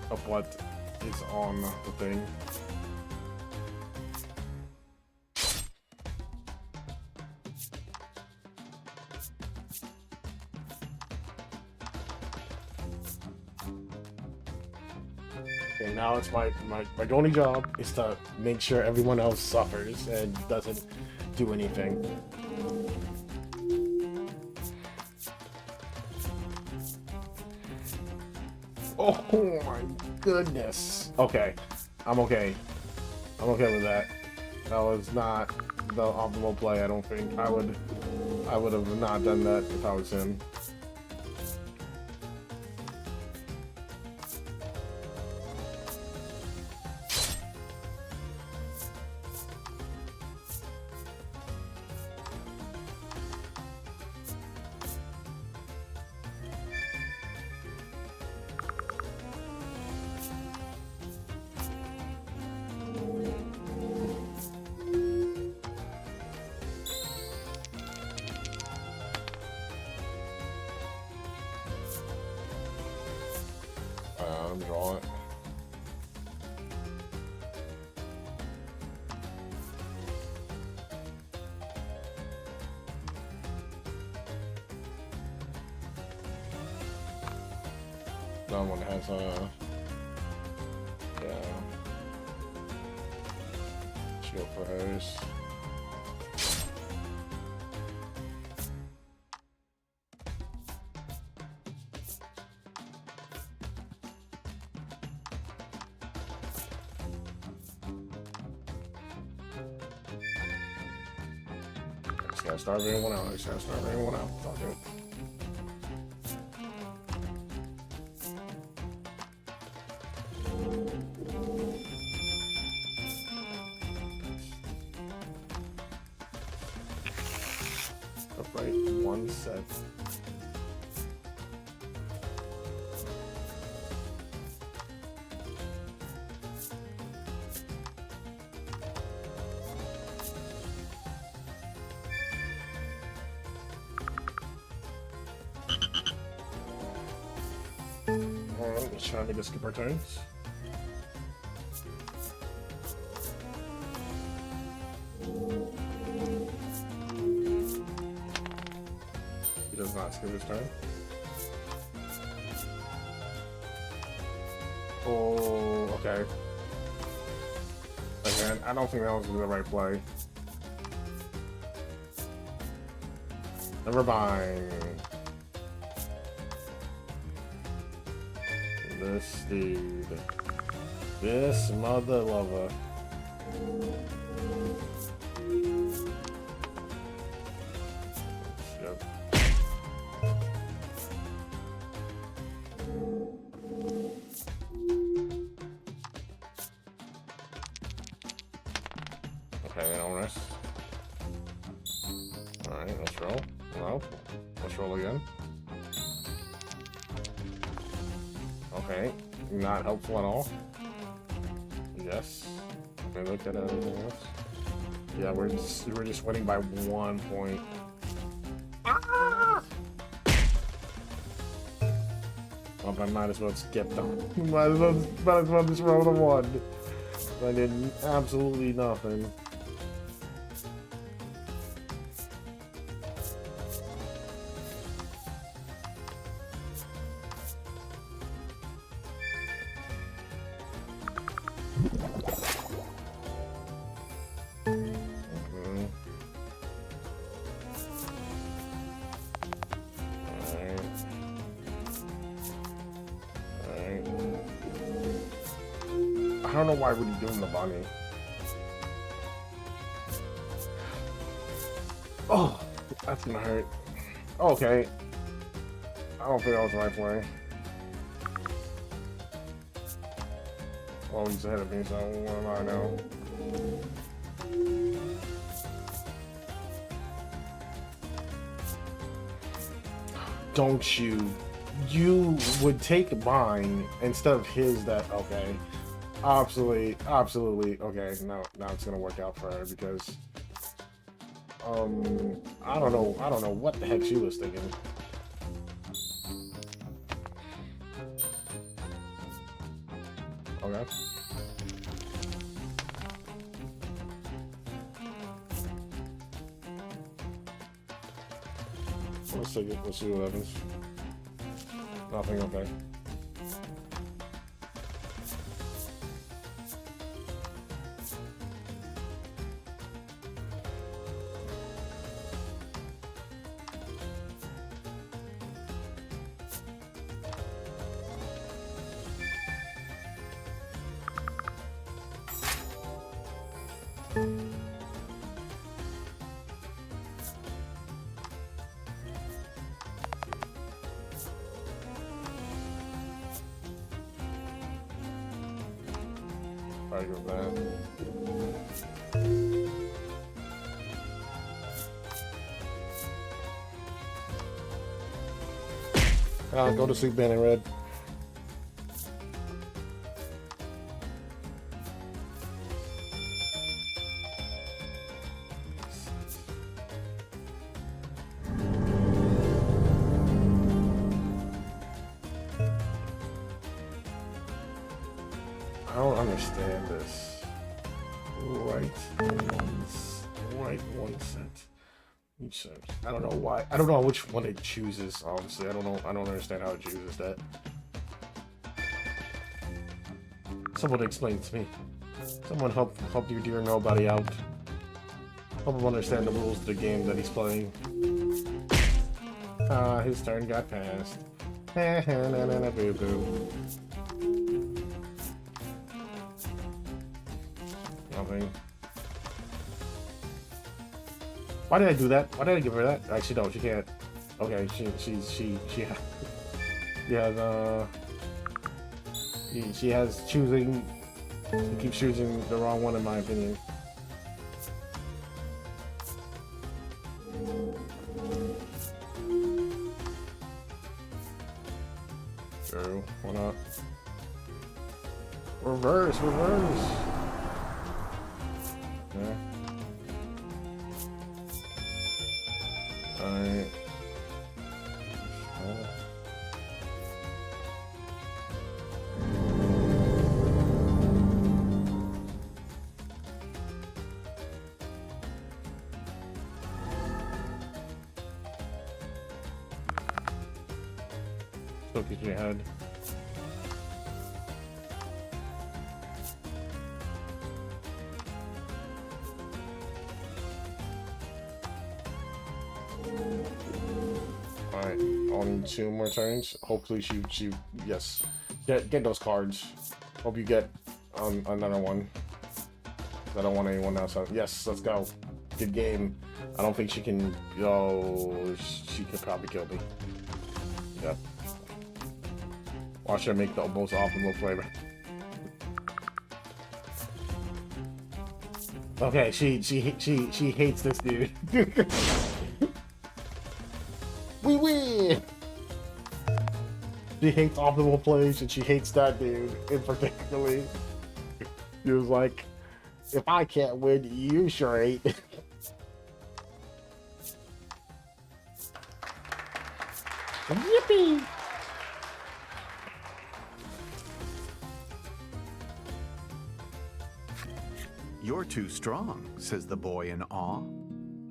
of what is on the thing. Okay, now it's my only job is to make sure everyone else suffers and doesn't do anything. Oh my goodness. Okay. I'm okay. I'm okay with that. That was not the optimal play, I don't think. I would have not done that if I was him. Another one has yeah. Let's go for hers. Just gotta starve everyone out. Just gotta starve everyone out. It's all good. Upright, one set. I'm just trying to skip our turns. He does not skip his turn. Oh, okay. Again, I don't think that was the right play. Never mind. This dude. This mother lover. Yep. Okay, no rest. Alright, let's roll. No. Let's roll again. Okay, not helpful at all. Yes. Can we look at everything else? Yeah, we're just winning by 1 point. Ah! Oh, I might as well skip them. Might as well just roll the 1. I did absolutely nothing. I don't know why we're doing the bunny. Oh, that's gonna hurt. Okay. I don't think that was the right play. Well, he's ahead of me, so what am I now? Don't you? You would take mine instead of his. That okay? Absolutely. Okay, now it's gonna work out for her because I don't know what the heck she was thinking. Okay. Let's take it. Let's see what happens. Nothing. Okay. Probably go back. Go to sleep, Banner Red. I don't understand this. Right one set. Each set. I don't know why. I don't know which one it chooses, honestly. I don't understand how it chooses that. Someone explain to me. Someone help your dear nobody out. Help him understand the rules of the game that he's playing. His turn got passed. Boo boo. Nothing. Why did I do that? Why did I give her that? Actually, no, she can't. Okay, she has choosing. She keeps choosing the wrong one, in my opinion. True. Why not? Reverse. Yeah. Alright. Look at your head. Alright, only 2 more turns. Hopefully she yes. Get those cards. Hope you get another one. I don't want anyone else out. Yes, let's go. Good game. I don't think she can go. She could probably kill me. Yep. Watch her make the most optimal flavor. Okay, she hates this dude. We win. She hates optimal plays, and she hates that dude in particularly. He was like, "If I can't win, you sure ain't." Yippee! You're too strong, says the boy in awe,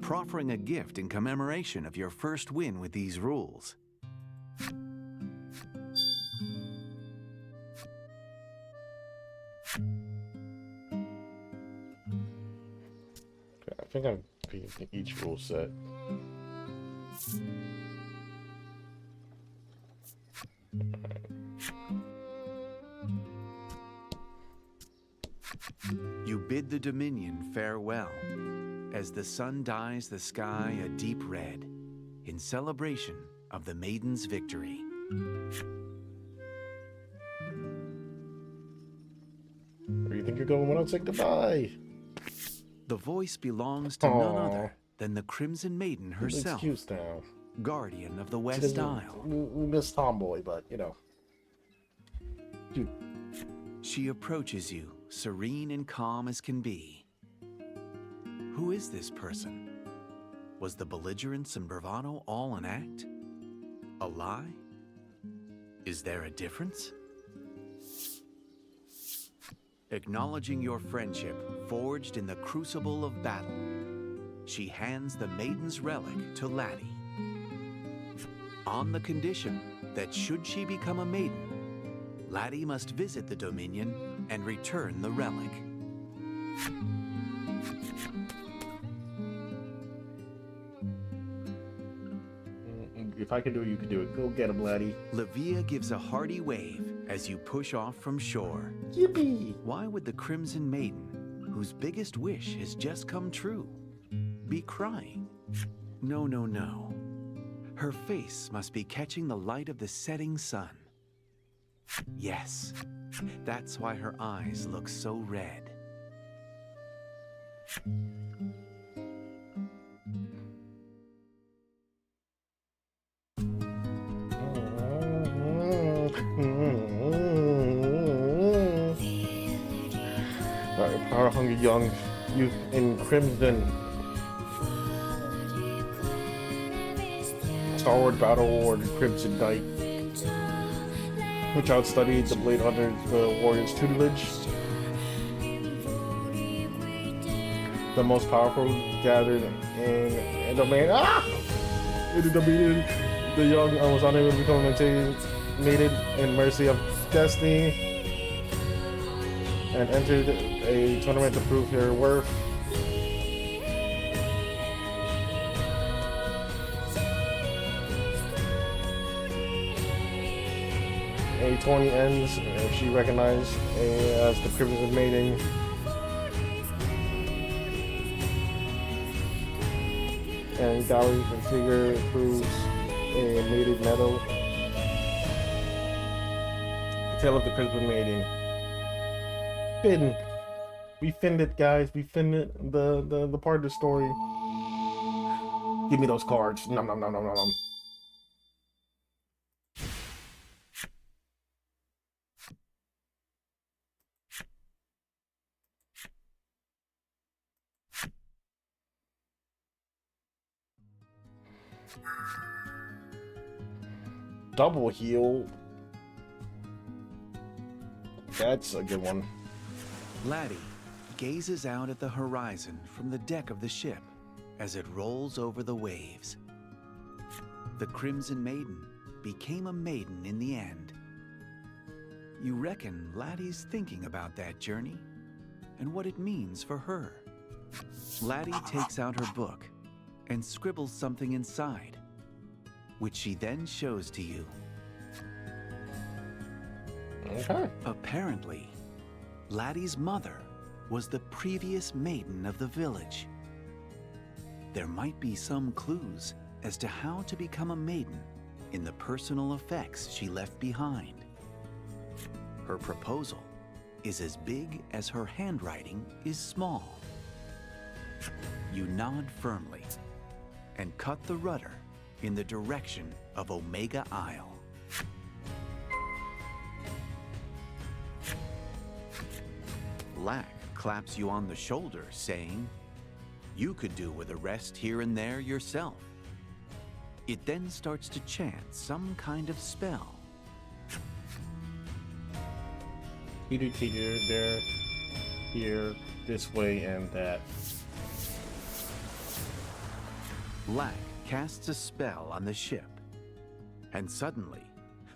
proffering a gift in commemoration of your first win with these rules. I think I'm picking each rule set. You bid the Dominion farewell as the sun dyes the sky a deep red in celebration of the Maiden's victory. Where do you think you're going when I say goodbye? The voice belongs to none other than the Crimson Maiden herself, Excuse now. guardian of the West Isle. We miss Tomboy, but you know. Dude. She approaches you, serene and calm as can be. Who is this person? Was the belligerence and bravado all an act? A lie? Is there a difference? Acknowledging your friendship forged in the crucible of battle, she hands the Maiden's relic to Laddie. On the condition that should she become a maiden, Laddie must visit the Dominion and return the relic. If I can do it, you can do it. Go get him, Laddie. Livia gives a hearty wave as you push off from shore. Yippee! Why would the Crimson Maiden, whose biggest wish has just come true, be crying? No, no, no. Her face must be catching the light of the setting sun. Yes, that's why her eyes look so red. Alright, power-hungry young youth in crimson. Star-Wars Battle Award Crimson Knight, which outstudied the Blade Hunters, the Warriors' tutelage. The most powerful gathered in the domain. In the domain, the young was unable to become mated in mercy of destiny. and entered a tournament to prove her worth. A 20 ends, and she recognized as the Crimson Maiden. And gallery figure proves a mated medal. Tale of the Crimson Maiden. Finn. We finned it, guys. We finned it. The part of the story. Give me those cards. Nom nom nom nom nom nom. Double heal. That's a good one. Laddie gazes out at the horizon from the deck of the ship as it rolls over the waves. The Crimson Maiden became a maiden in the end. You reckon Laddie's thinking about that journey and what it means for her. Laddie takes out her book and scribbles something inside, which she then shows to you. Okay. Apparently, Laddie's mother was the previous maiden of the village. There might be some clues as to how to become a maiden in the personal effects she left behind. Her proposal is as big as her handwriting is small. You nod firmly and cut the rudder in the direction of Omega Isle. Lack claps you on the shoulder, saying, "You could do with a rest here and there yourself." It then starts to chant some kind of spell. Teeter teeter, there, here, this way, and that. Lack casts a spell on the ship, and suddenly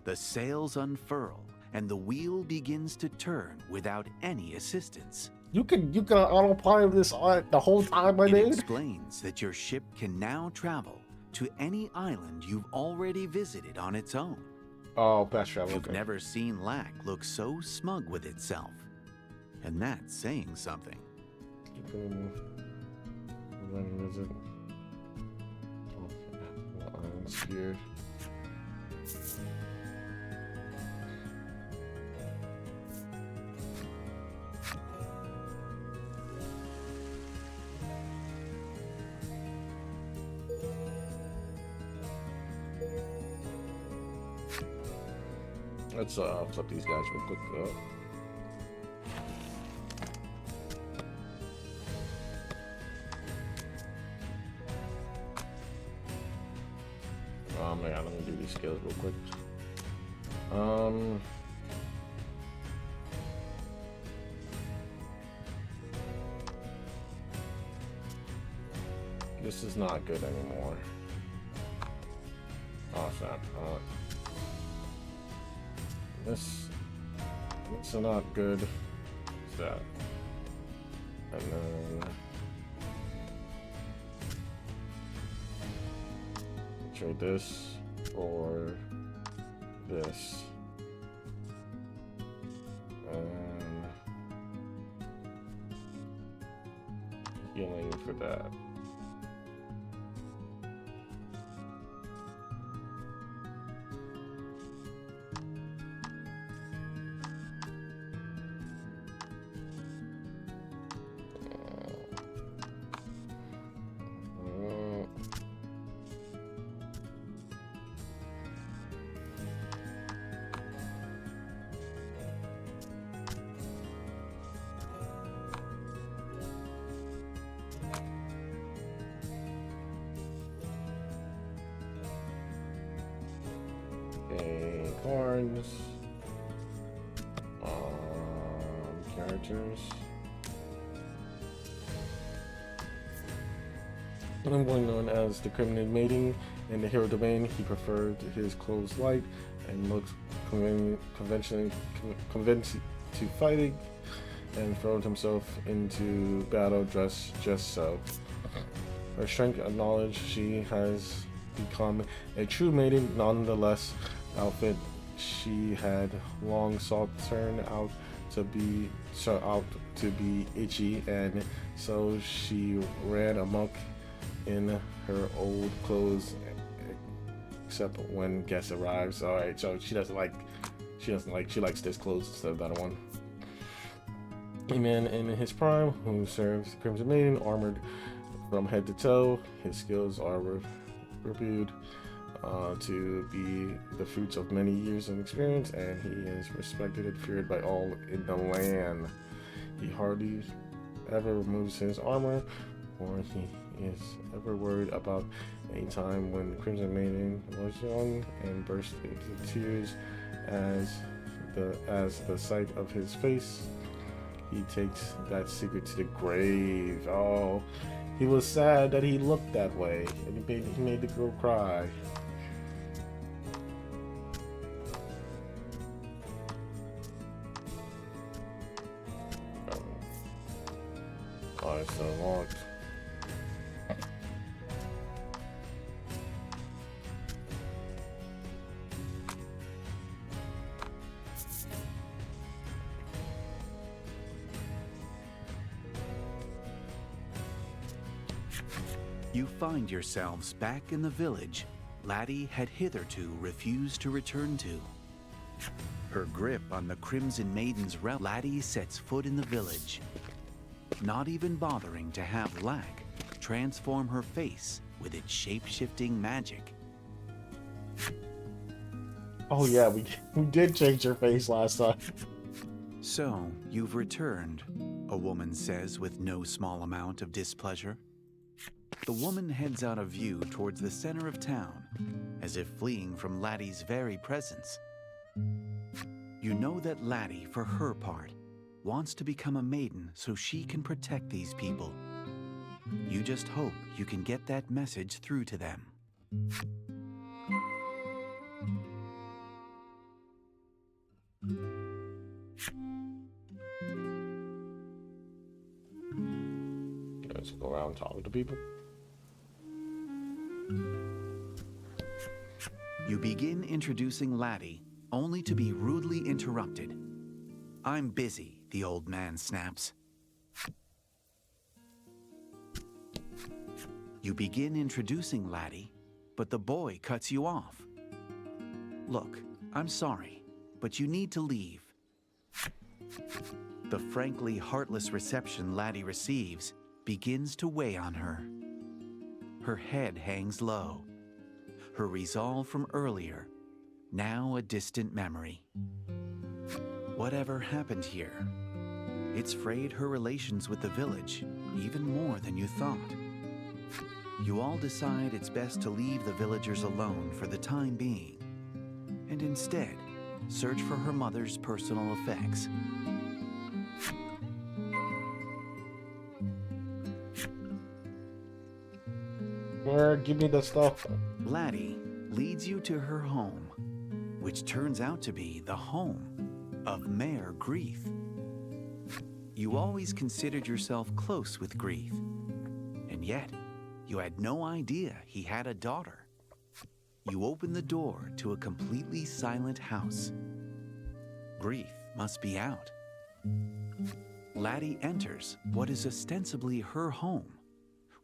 the sails unfurl and the wheel begins to turn without any assistance. You can autopilot this the whole time, my It dude. explains that your ship can now travel to any island you've already visited on its own. Oh, fast travel. You've Okay. never seen Lack look so smug with itself, and that's saying something. You can then visit. Oh, I'm scared. Let's flip these guys real quick though. Oh man, let me do these skills real quick. This is not good anymore. Oh snap. This is not good. What's that? And then trade this or this. And healing for that. Okay, cards. Characters. Someone known as the Crimson Maiden in the hero domain, he preferred his clothes light and looked conventional to fighting. and throws himself into battle just so. Her strength acknowledged, she has become a true maiden. Nonetheless, outfit she had long sought turned out to be itchy, and so she ran amok in her old clothes, except when guests arrives. All right, so she likes this clothes instead of that one. A man in his prime who serves Crimson Maiden, armored from head to toe. His skills are reviewed to be the fruits of many years of experience, and he is respected and feared by all in the land. He hardly ever removes his armor, or he is ever worried about a time when Crimson Maiden was young and burst into tears as the sight of his face. He takes that secret to the grave. Oh, he was sad that he looked that way, and he made the girl cry. Oh, it's unlocked. You find yourselves back in the village Laddie had hitherto refused to return to. Her grip on the Crimson Maiden's realm, Laddie sets foot in the village, not even bothering to have Lack transform her face with its shape-shifting magic. Oh yeah, we did change her face last time. So, you've returned, a woman says with no small amount of displeasure. The woman heads out of view towards the center of town, as if fleeing from Laddie's very presence. You know that Laddie, for her part, wants to become a maiden so she can protect these people. You just hope you can get that message through to them. Let's go around talking to people. You begin introducing Laddie, only to be rudely interrupted. "I'm busy," the old man snaps. You begin introducing Laddie, but the boy cuts you off. "Look, I'm sorry, but you need to leave." The frankly heartless reception Laddie receives begins to weigh on her. Her head hangs low. Her resolve from earlier, now a distant memory. Whatever happened here? It's frayed her relations with the village, even more than you thought. You all decide it's best to leave the villagers alone for the time being, and instead search for her mother's personal effects. Give me the stuff. Laddie leads you to her home, which turns out to be the home of Mayor Grief. You always considered yourself close with Grief, and yet you had no idea he had a daughter. You open the door to a completely silent house. Grief must be out. Laddie enters what is ostensibly her home,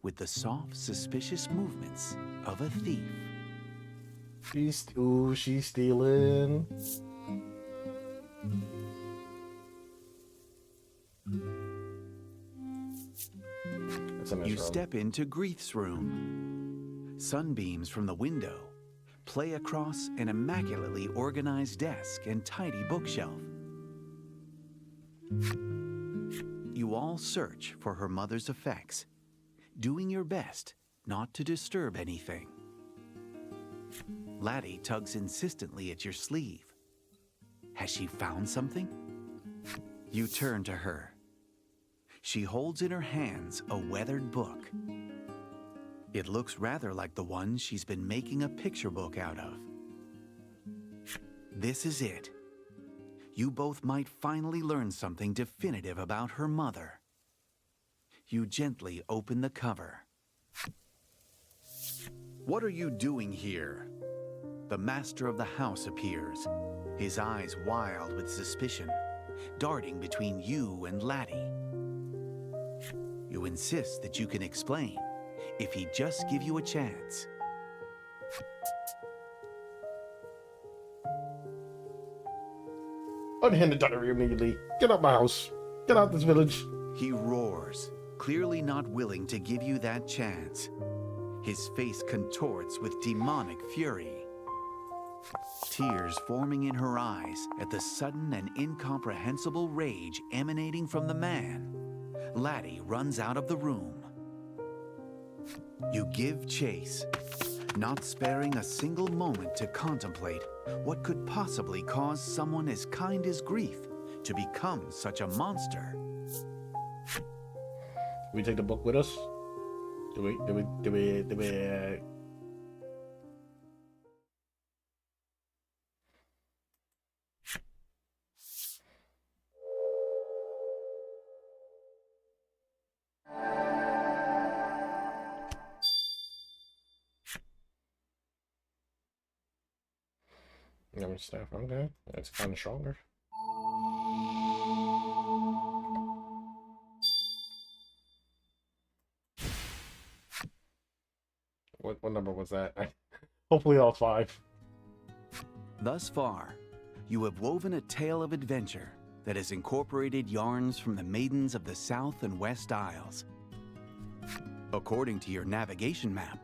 with the soft, suspicious movements of a thief. She's stealing. That's a nice You room. step into Grief's room. Sunbeams from the window play across an immaculately organized desk and tidy bookshelf. You all search for her mother's effects, doing your best not to disturb anything. Laddie tugs insistently at your sleeve. Has she found something? You turn to her. She holds in her hands a weathered book. It looks rather like the one she's been making a picture book out of. This is it. you both might finally learn something definitive about her mother. You gently open the cover. What are you doing here? The master of the house appears, his eyes wild with suspicion, darting between you and Laddie. You insist that you can explain, if he'd just give you a chance. Unhand the diary immediately. Get out my house. Get out this village. He roars, clearly not willing to give you that chance. His face contorts with demonic fury. Tears forming in her eyes at the sudden and incomprehensible rage emanating from the man, Laddie runs out of the room. You give chase, not sparing a single moment to contemplate what could possibly cause someone as kind as Grief to become such a monster. We take the book with us? Do we staff, okay. That's kind of stronger. What number was that? Hopefully all 5. Thus far, you have woven a tale of adventure that has incorporated yarns from the maidens of the South and West Isles. According to your navigation map,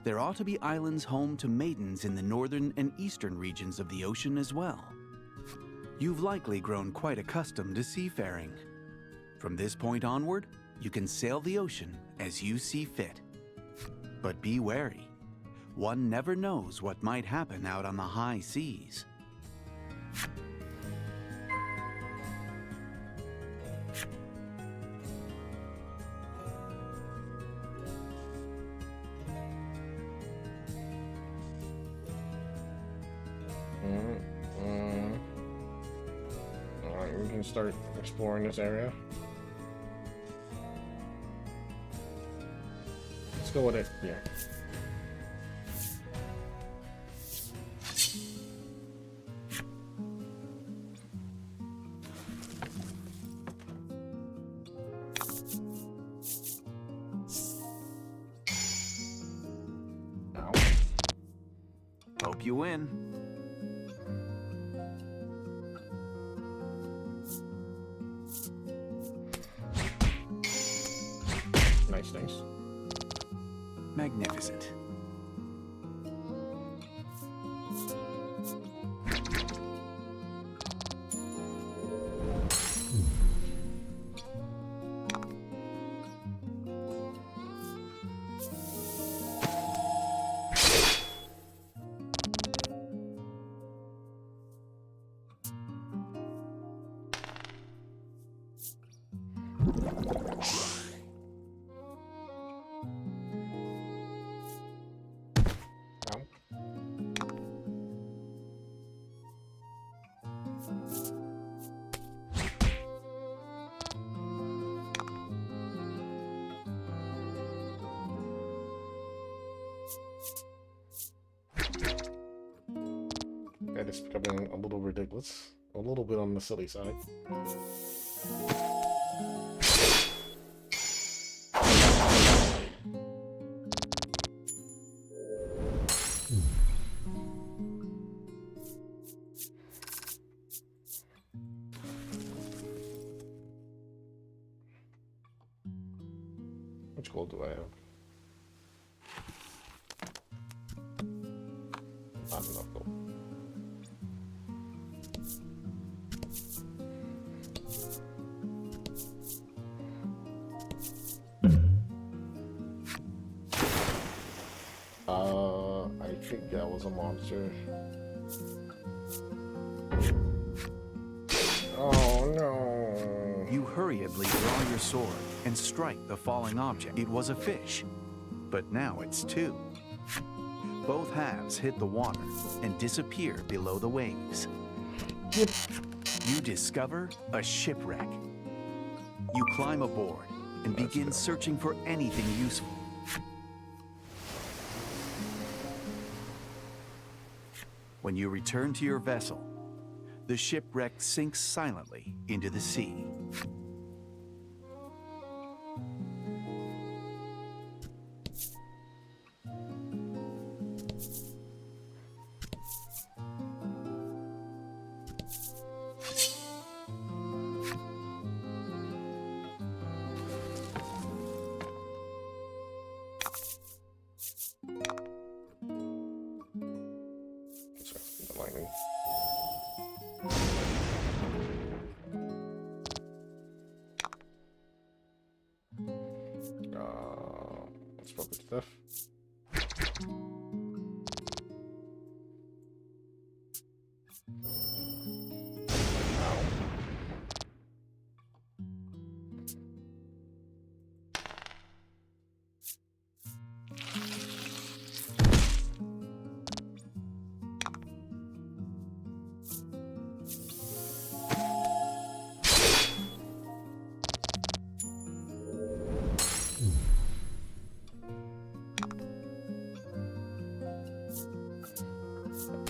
there ought to be islands home to maidens in the northern and eastern regions of the ocean as well. You've likely grown quite accustomed to seafaring. From this point onward, you can sail the ocean as you see fit. But be wary. One never knows what might happen out on the high seas. Alright, we can start exploring this area. Let's go with it. Yeah. Ow. Hope you win. Nice, nice. Magnificent. That is becoming a little ridiculous. A little bit on the silly side. Which gold do I have? Not enough gold. I think that was a monster. Oh no. You hurriedly draw your sword and strike the falling object. It was a fish, but now it's 2. Both halves hit the water and disappear below the waves. Yep. You discover a shipwreck. You climb aboard and begin searching for anything useful. When you return to your vessel, the shipwreck sinks silently into the sea. Lightning. Let's put the stuff.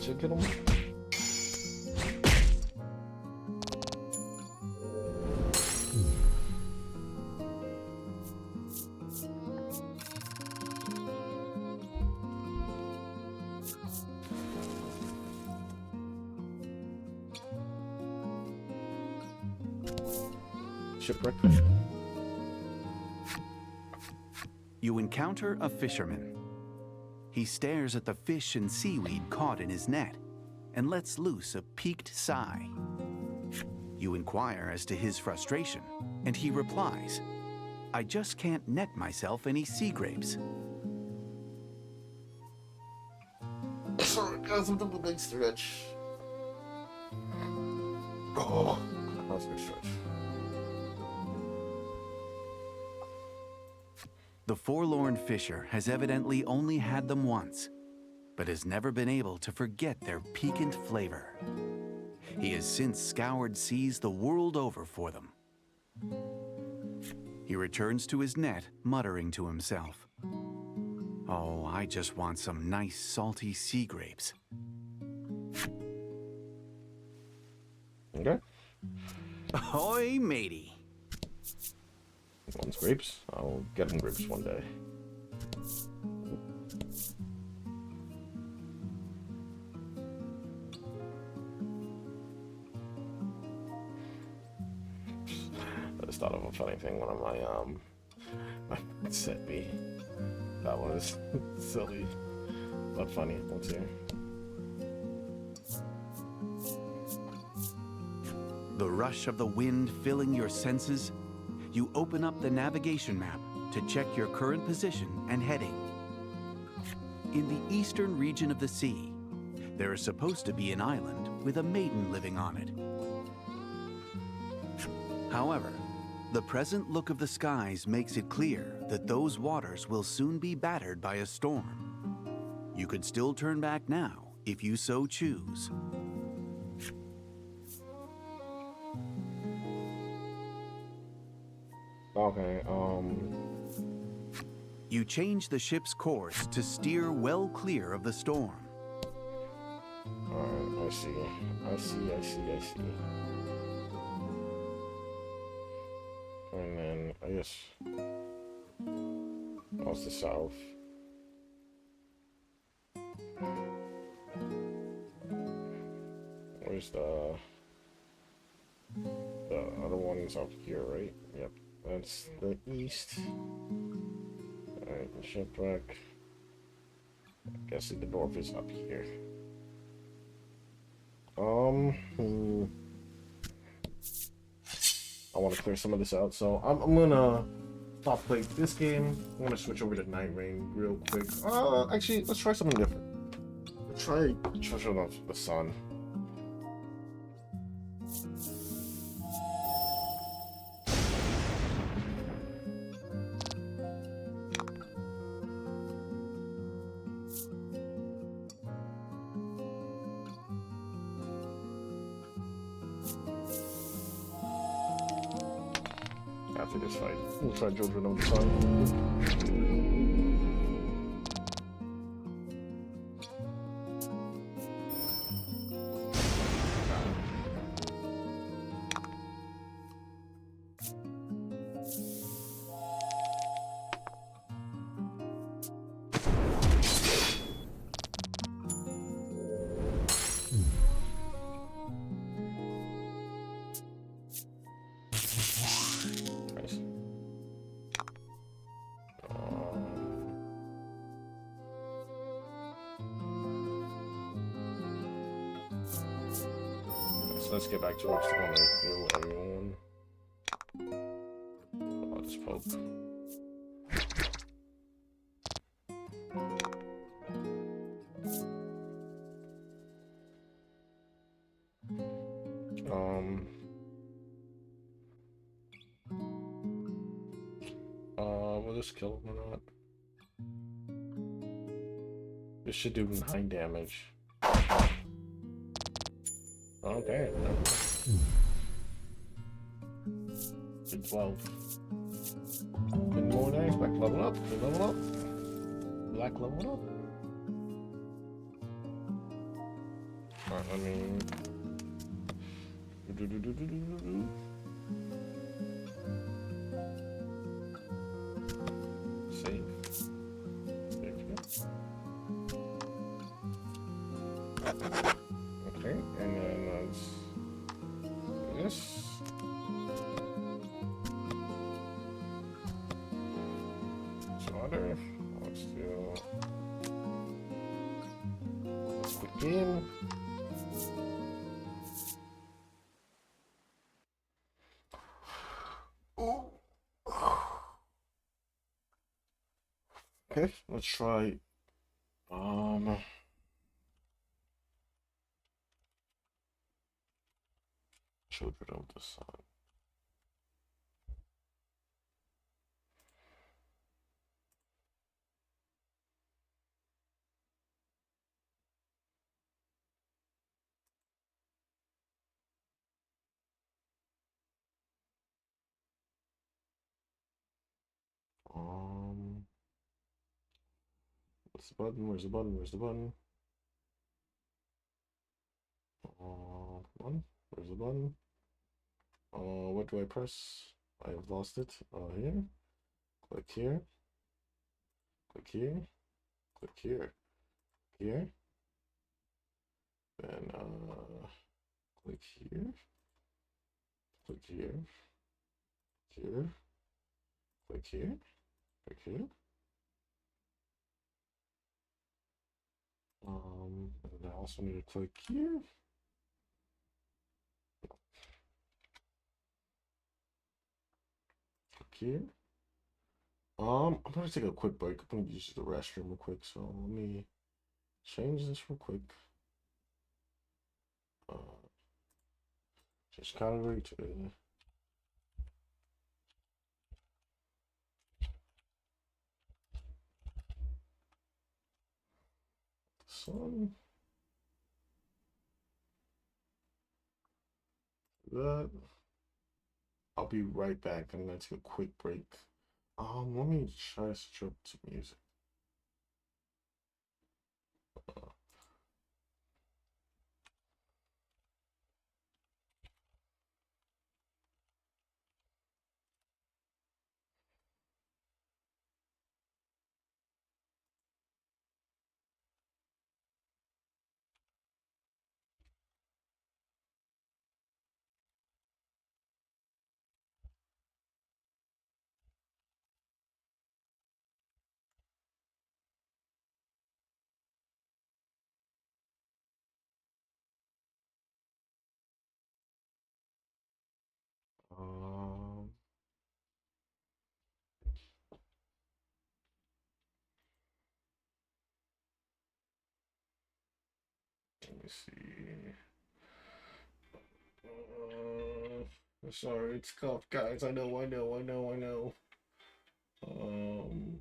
Should get him. Shipwreck. You encounter a fisherman. He stares at the fish and seaweed caught in his net and lets loose a peaked sigh. You inquire as to his frustration, and he replies, "I just can't net myself any sea grapes." Sorry, guys, I'm doing a big stretch. Oh, that's a big stretch. The forlorn fisher has evidently only had them once, but has never been able to forget their piquant flavor. He has since scoured seas the world over for them. He returns to his net, muttering to himself, "Oh, I just want some nice salty sea grapes." Okay. Ahoy, matey! One's grapes. I'll get them grapes one day. I just thought of a funny thing. One of my friends sent me. That was silly, but funny. Let's see. The rush of the wind filling your senses, you open up the navigation map to check your current position and heading. In the eastern region of the sea, there is supposed to be an island with a maiden living on it. However, the present look of the skies makes it clear that those waters will soon be battered by a storm. You could still turn back now if you so choose. Okay, You change the ship's course to steer well clear of the storm. alright, I see. And then, I guess, that's the south. Where's the other one's up here, right? Yep, that's the east. Alright, the shipwreck. I guess the north is up here. I want to clear some of this out, so I'm gonna stop playing this game. I'm gonna switch over to Night Rain real quick. Actually, let's try something different. Let's try Treasure of the Sun. after this fight. We'll try Jojo no Sun. Nice. So let's get back to what's the one here with everyone. I'll just poke. Will this kill him or not? This should do 9 damage. Okay. Did 12. Did more damage. Black level up. Good level up. Black level up. Alright, let me. Save. There we go. Okay, and then let's do this. Water. Let's do. Let's begin. Okay, let's try. Children of the Sun. What's the button? Where's the button? Where's the button? Button. Where's the button? What do I press? I have lost it. Here. Click here. Click here. Click here. Here. Then click here. Click here. Here. Click here. Click here. And I also need to click here. Click here. I'm gonna take a quick break. I'm gonna use the restroom real quick, so let me change this real quick. Change category to sun. That. I'll be right back. I'm gonna take a quick break. Let me try to switch up to music. Um, Let me see. Sorry, it's tough, guys. I know. Um,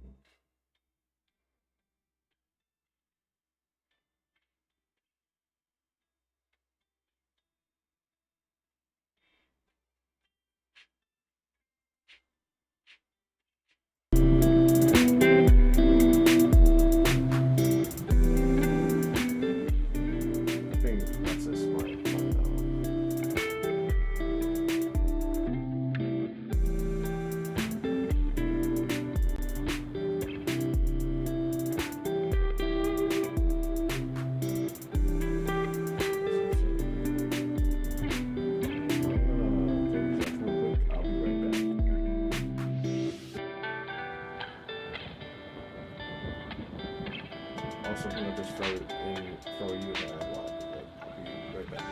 also gonna just throw it in, throw you in the airlock. I'll be right back.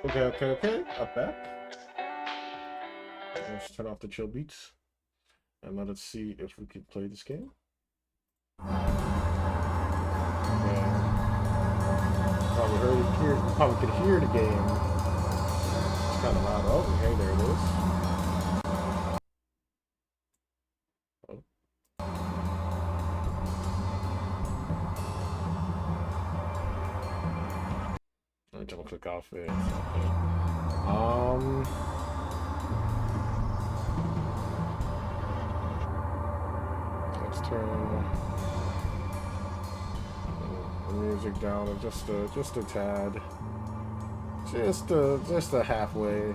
Okay. I'm back. Let's turn off the chill beats and let us see if we can play this game. Probably could hear the game. It's kind of loud. Oh, hey, there it is. Oh. I'm gonna click off it. Okay. Let's turn the music down just a tad. Just a halfway.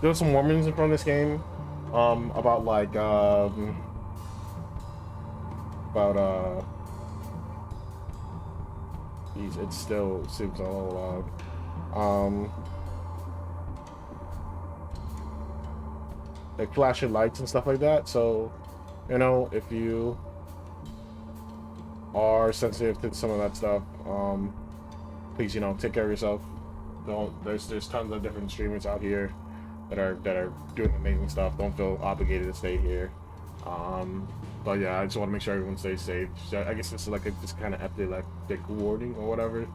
There's some warnings in front of this game, about like about geez, it still seems a little loud. Like flashing lights and stuff like that. So, you know, if you are sensitive to some of that stuff, please, you know, take care of yourself. Don't there's tons of different streamers out here that are doing amazing stuff. Don't feel obligated to stay here. But yeah, I just want to make sure everyone stays safe. So I guess this is like a just kind of epileptic warning or whatever.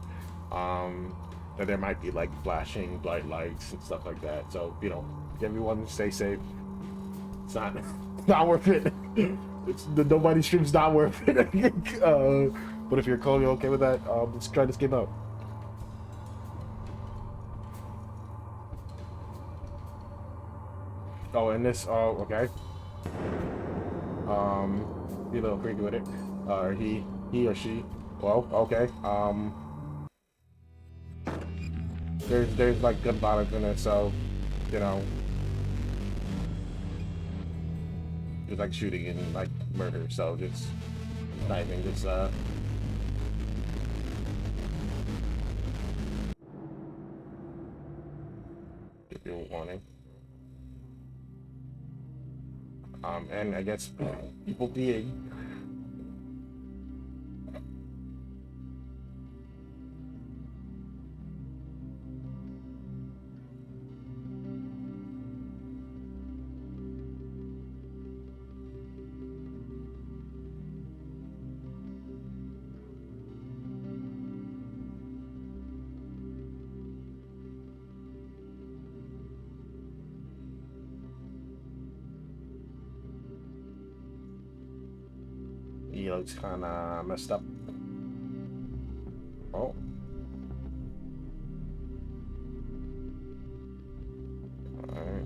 That there might be like flashing bright lights and stuff like that. So, you know, everyone stay safe. It's not not worth it. It's the nobody stream's not worth it. But if you're cool, you're okay with that, let's try this game out. Oh, and this, okay. Be a little creepy with it. He or she. Well, okay. There's like good violence in it, so, you know, there's like shooting and like murder, so just sniping, just give you a warning. And I guess people being he looks kind of messed up. Oh. Alright.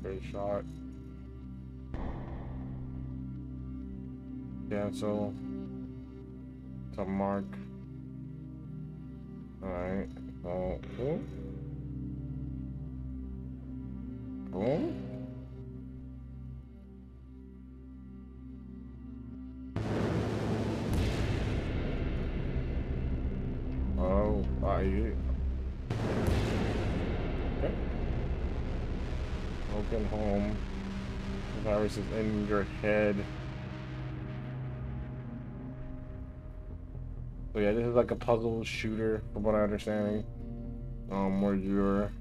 Great shot. Cancel. To mark. Alright. Oh. Boom. Boom. Oh, okay. Broken home. The virus is in your head. So yeah, this is like a puzzle shooter, from what I understand. Where you're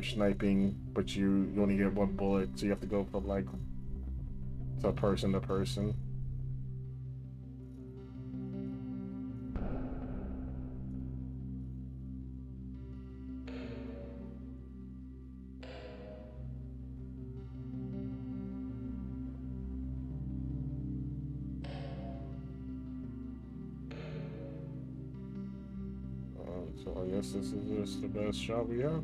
sniping, but you only get one bullet, so you have to go from like to person to person. So I guess this is just the best shot we have.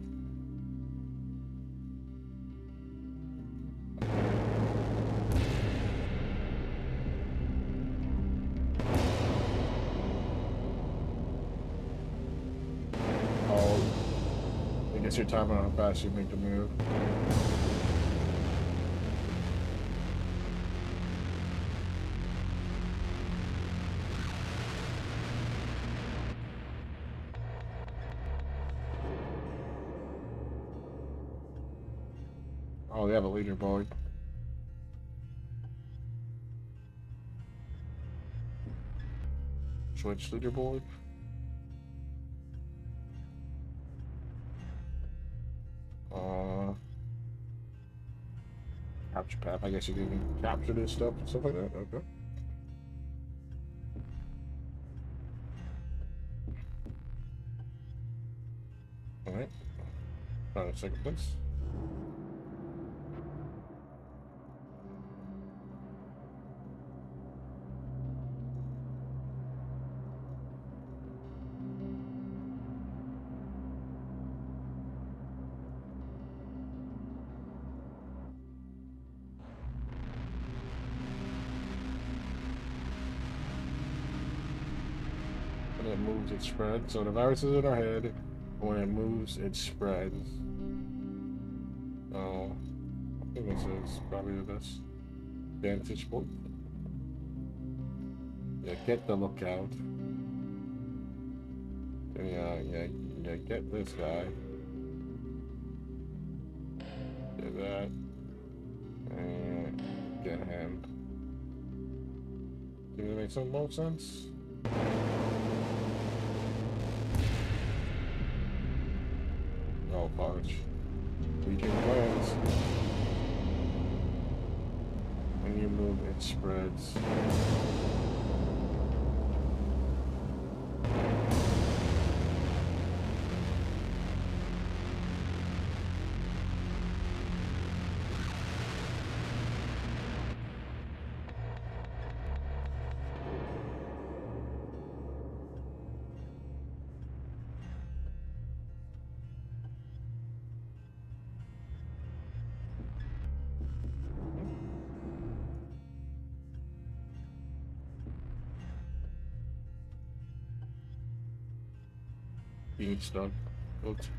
Oh, I guess your time on how fast you make the move. Oh, they have a leaderboard. Switch leaderboard. Capture path. I guess you can capture this stuff and stuff like that. Okay. All right. Second place. When it moves, it spreads. So the virus is in our head. When it moves, it spreads. So I think this is probably the best vantage point. Yeah, get the lookout. Yeah, get this guy. Get that. And get him. Does it make some more sense? Oh, fudge. Reaching plans. When you move, it spreads. Being stuck. Oops.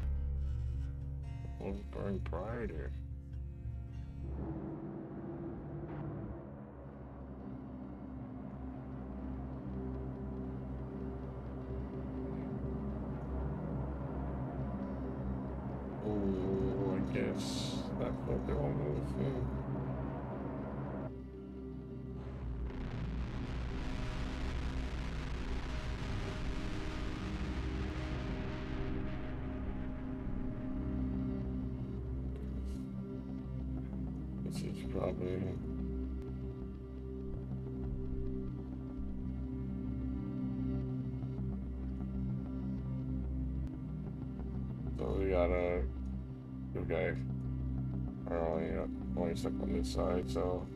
Will burn brighter. Oh, I guess that's what they're almost in. This is probably. So we got a good guy. Only stuck on this side, so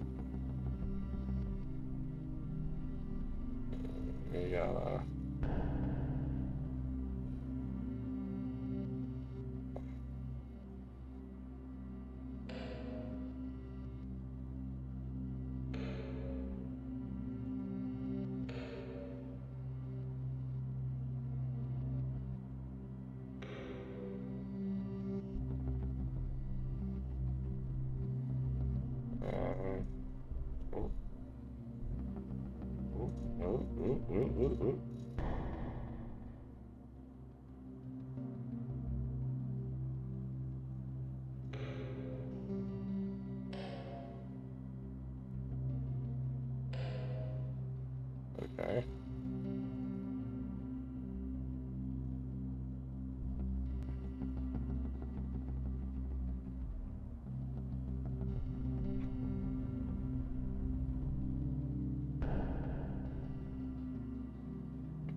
we got oh, oh. Okay.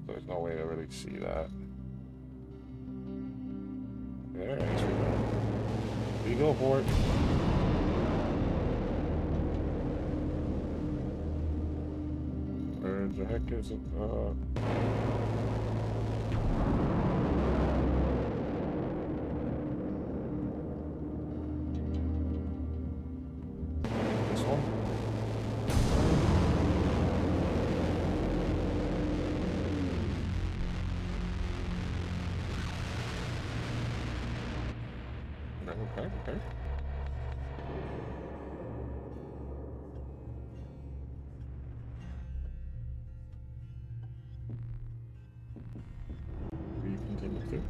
There's no way to really see that. Yeah, we go for it. Where the heck is it? This one? Okay. We continue to.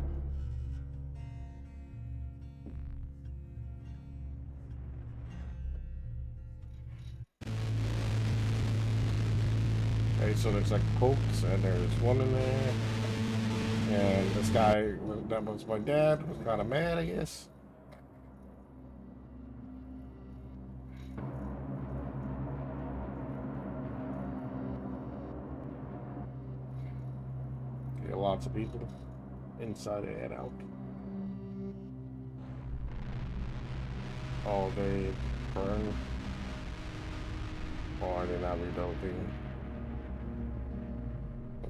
Okay, so there's like pokes, and there's one in there. And this guy, that was my dad, was kind of mad, I guess. Yeah, lots of people inside and out. Oh, they burn. Oh, I did not rebuild the.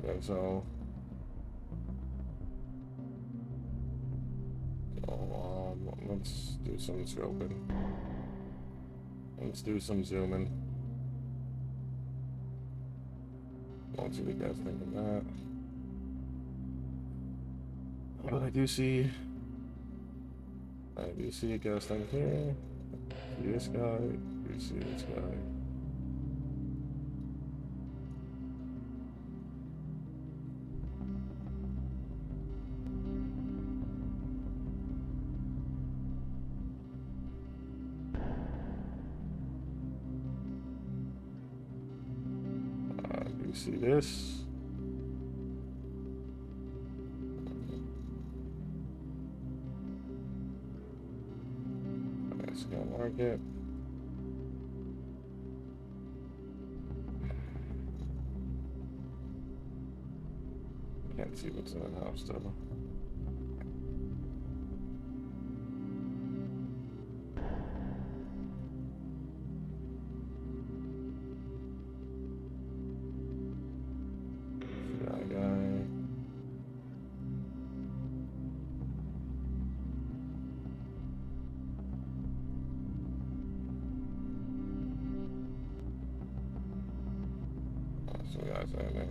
Okay, so. Let's do some scoping. Let's do some zooming. Let's see what you guys think of that. But I do see a ghost down here. See this guy. Do see this guy. Do you see this? Let's go market. Can't see what's in the house though. Guy. Some guys in there.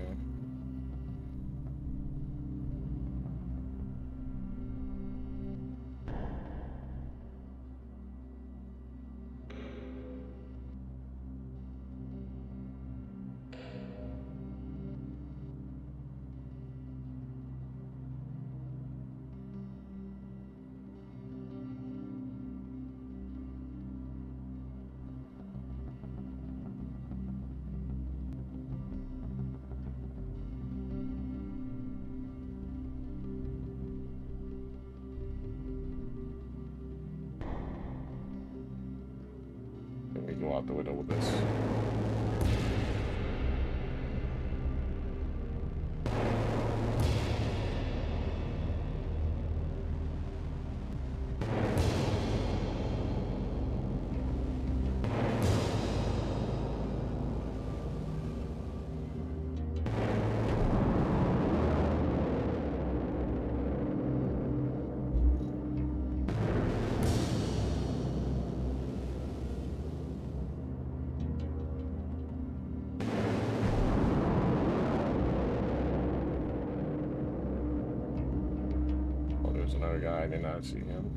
Let me go out the window with this. There's another guy, I did not see him.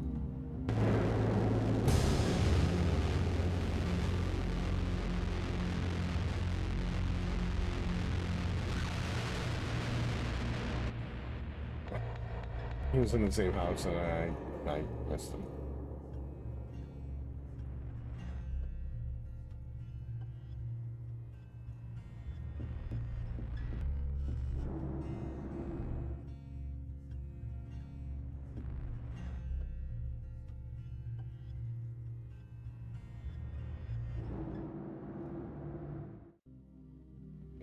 He was in the same house and I missed him.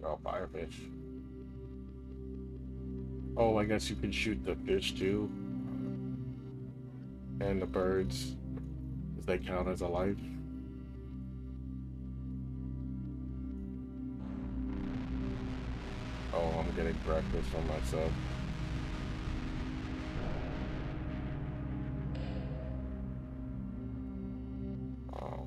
Oh, fire fish. Oh, I guess you can shoot the fish too. And the birds. Does they count as a life? Oh, I'm getting breakfast for myself. Oh.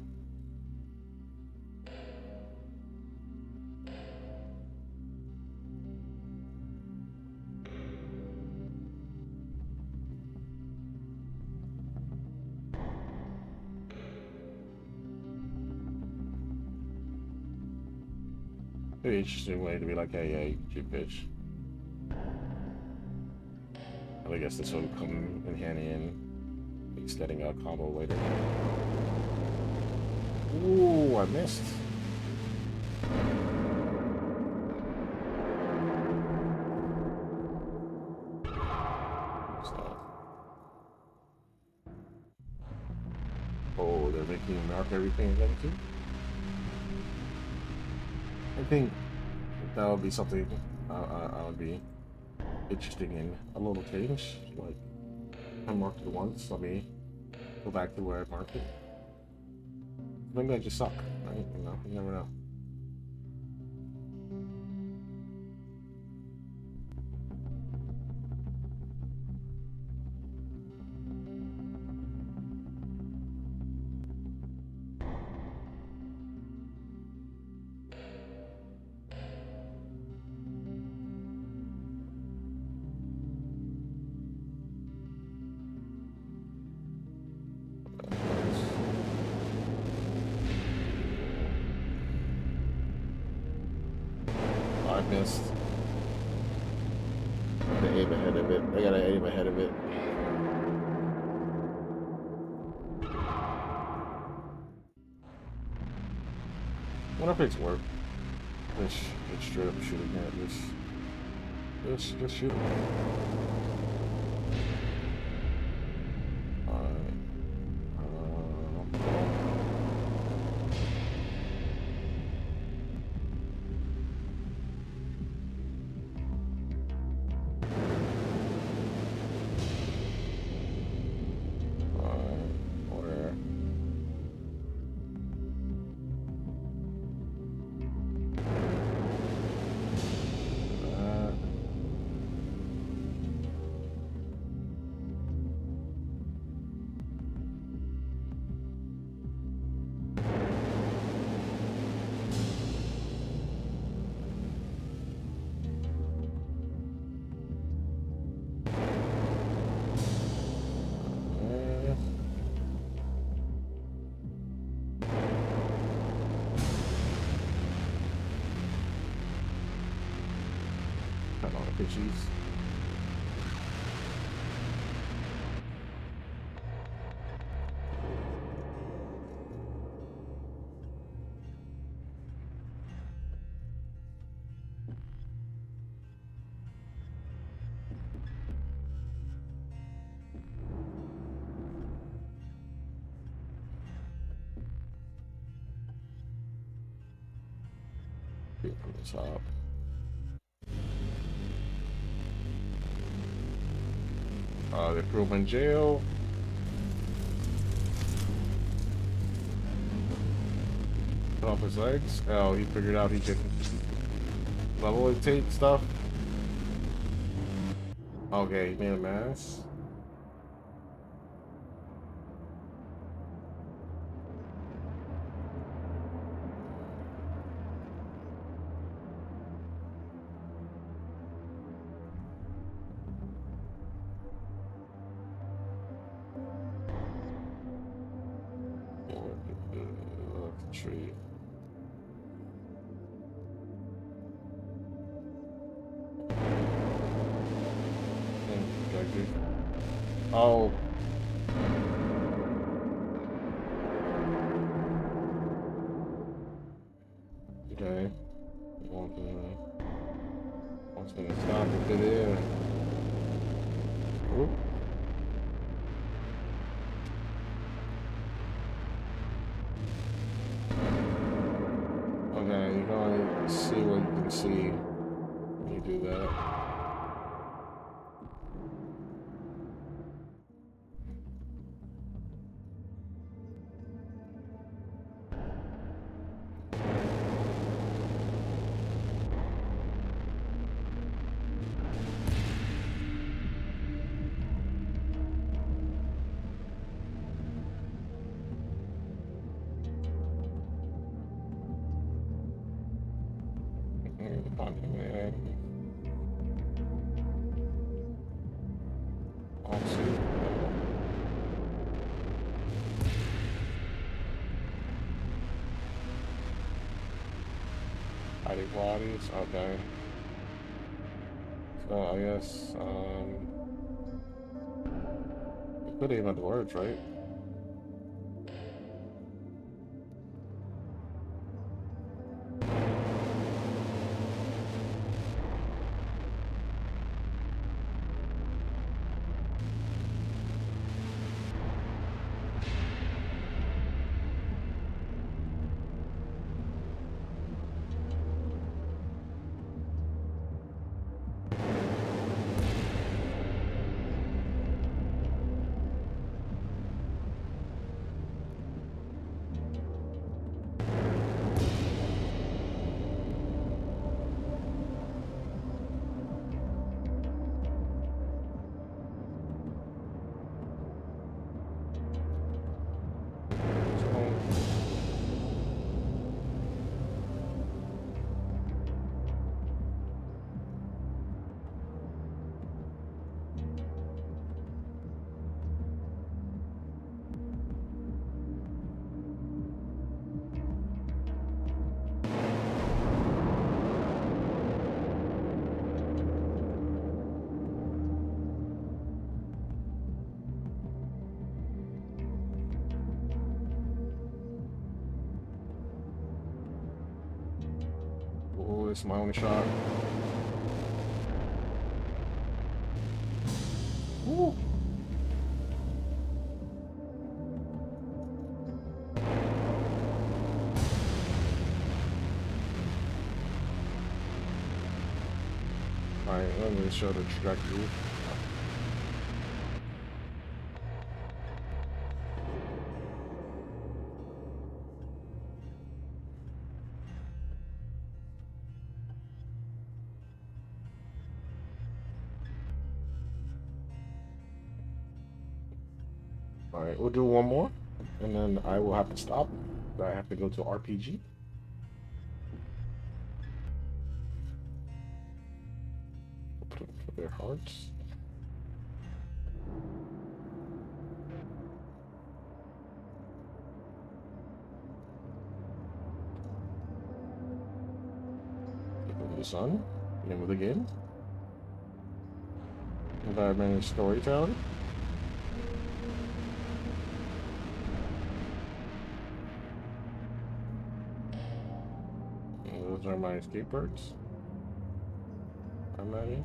Pretty interesting way to be like, hey, yeah, you can shoot fish. I guess this will come in handy in extending a combo later. Ooh, I missed. So. Oh, they're making you mark everything again too? I think that would be something I would be interesting in. A little change. Like, I marked it once, let me go back to where I marked it. Maybe I just suck, right? You know, you never know. missed. Gotta aim ahead of it. I gotta aim ahead of it. What if it's work? Just straight up shooting at this. Just shoot. Alright. Where? Cut all the pitches. Get from the top. They threw him in jail. Cut off his legs. Oh, he figured out he could levitate stuff. Okay, he made a mess. Tree. Oh. Okay. What's gonna stop it there? Oop. Okay, you can only see what you can see when you do that. Hiding bodies, okay. So I guess you could aim at the words, right? this is my only shot. Woo. Alright, let me show the trajectory. Alright, we'll do one more, and then I will have to stop. I have to go to RPG. Put it for their hearts. The sun, name of the game. Environmental storytelling. And those are my escape birds. I'm ready.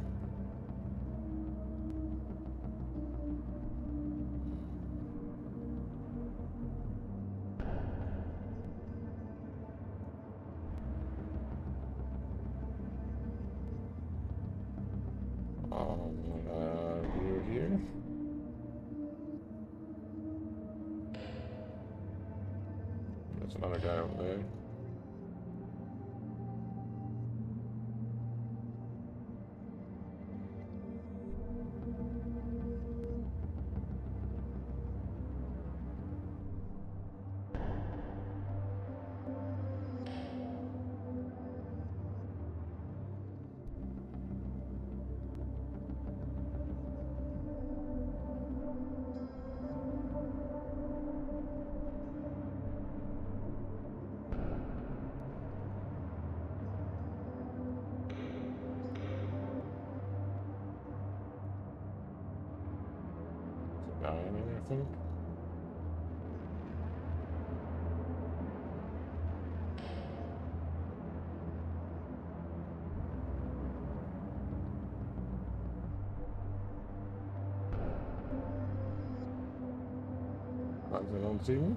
We're here. There's another guy over there. I think. They don't see me.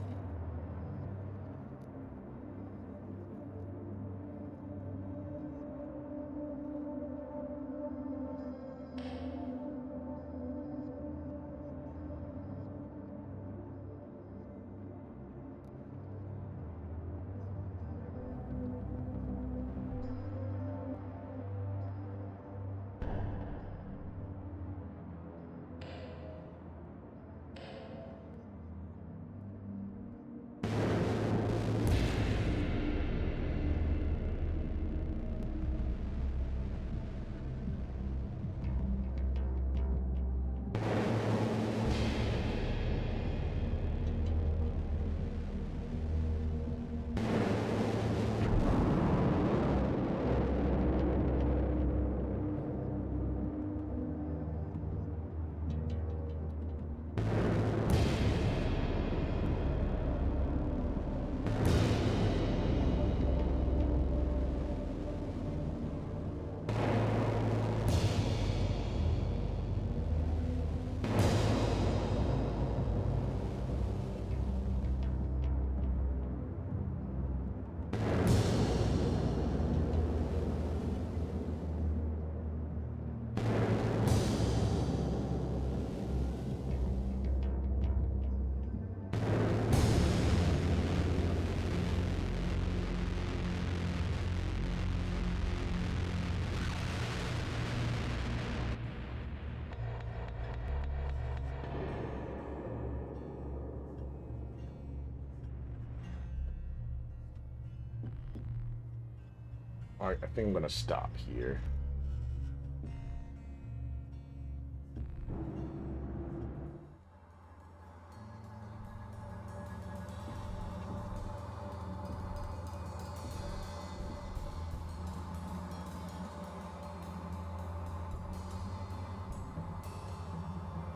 Alright, I think I'm gonna stop here.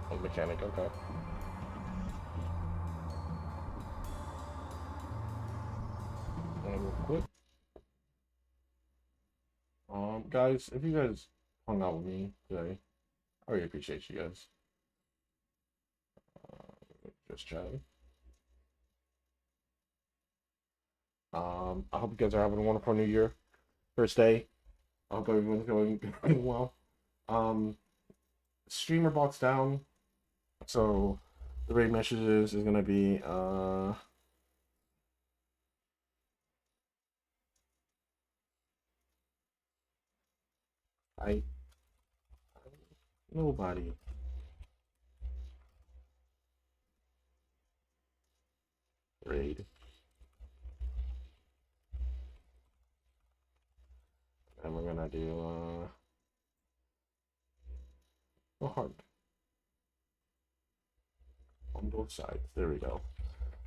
Oh, mechanic, okay. Real quick. Guys, if you guys hung out with me today, I really appreciate you guys. Just chatting. I hope you guys are having a wonderful New Year. First day. I hope everyone's going well. Um, Streamer box down. So the raid messages is gonna be I nobody. Raid. And we're gonna do a heart on both sides. There we go.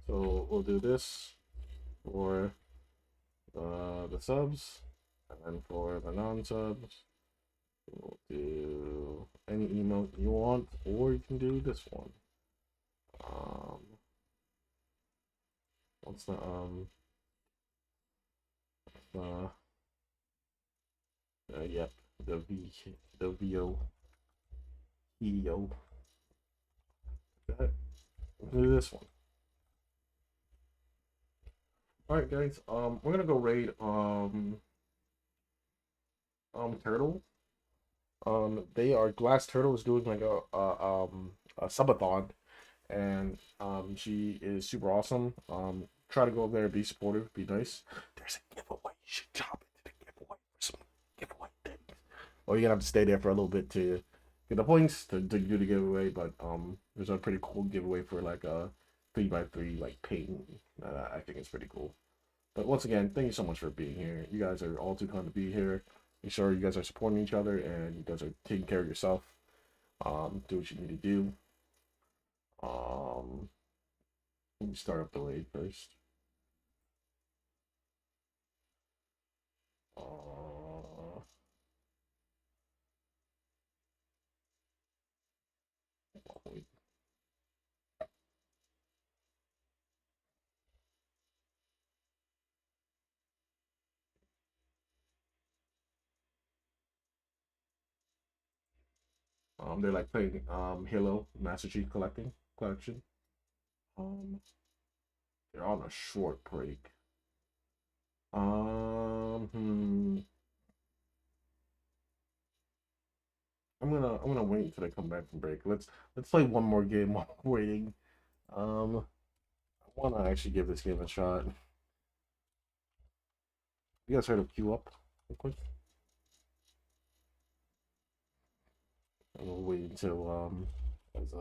So we'll do this for the subs, and then for the non-subs, we'll do any emote you want, or you can do this one. What's the yep, the VO EO. Okay, we'll do this one. All right, guys. We're gonna go raid Turtle. They are Glass Turtle is doing like a subathon, and she is super awesome. Try to go over there, be supportive, be nice. There's a giveaway. You should jump into the giveaway for some giveaway things. Or you're gonna have to stay there for a little bit to get the points to do the giveaway. But there's a pretty cool giveaway for like a 3x3 like paint. I think it's pretty cool. But once again, thank you so much for being here. You guys are all too kind to be here. Make sure you guys are supporting each other and you guys are taking care of yourself. Do what you need to do. Let me start up the raid first. Wait. They're like playing Halo Master Chief Collection. Um, they're on a short break. I'm gonna wait until they come back from break. Let's play one more game while we're waiting. I wanna actually give this game a shot. You guys heard of Queue Up? Real quick. And we'll wait until as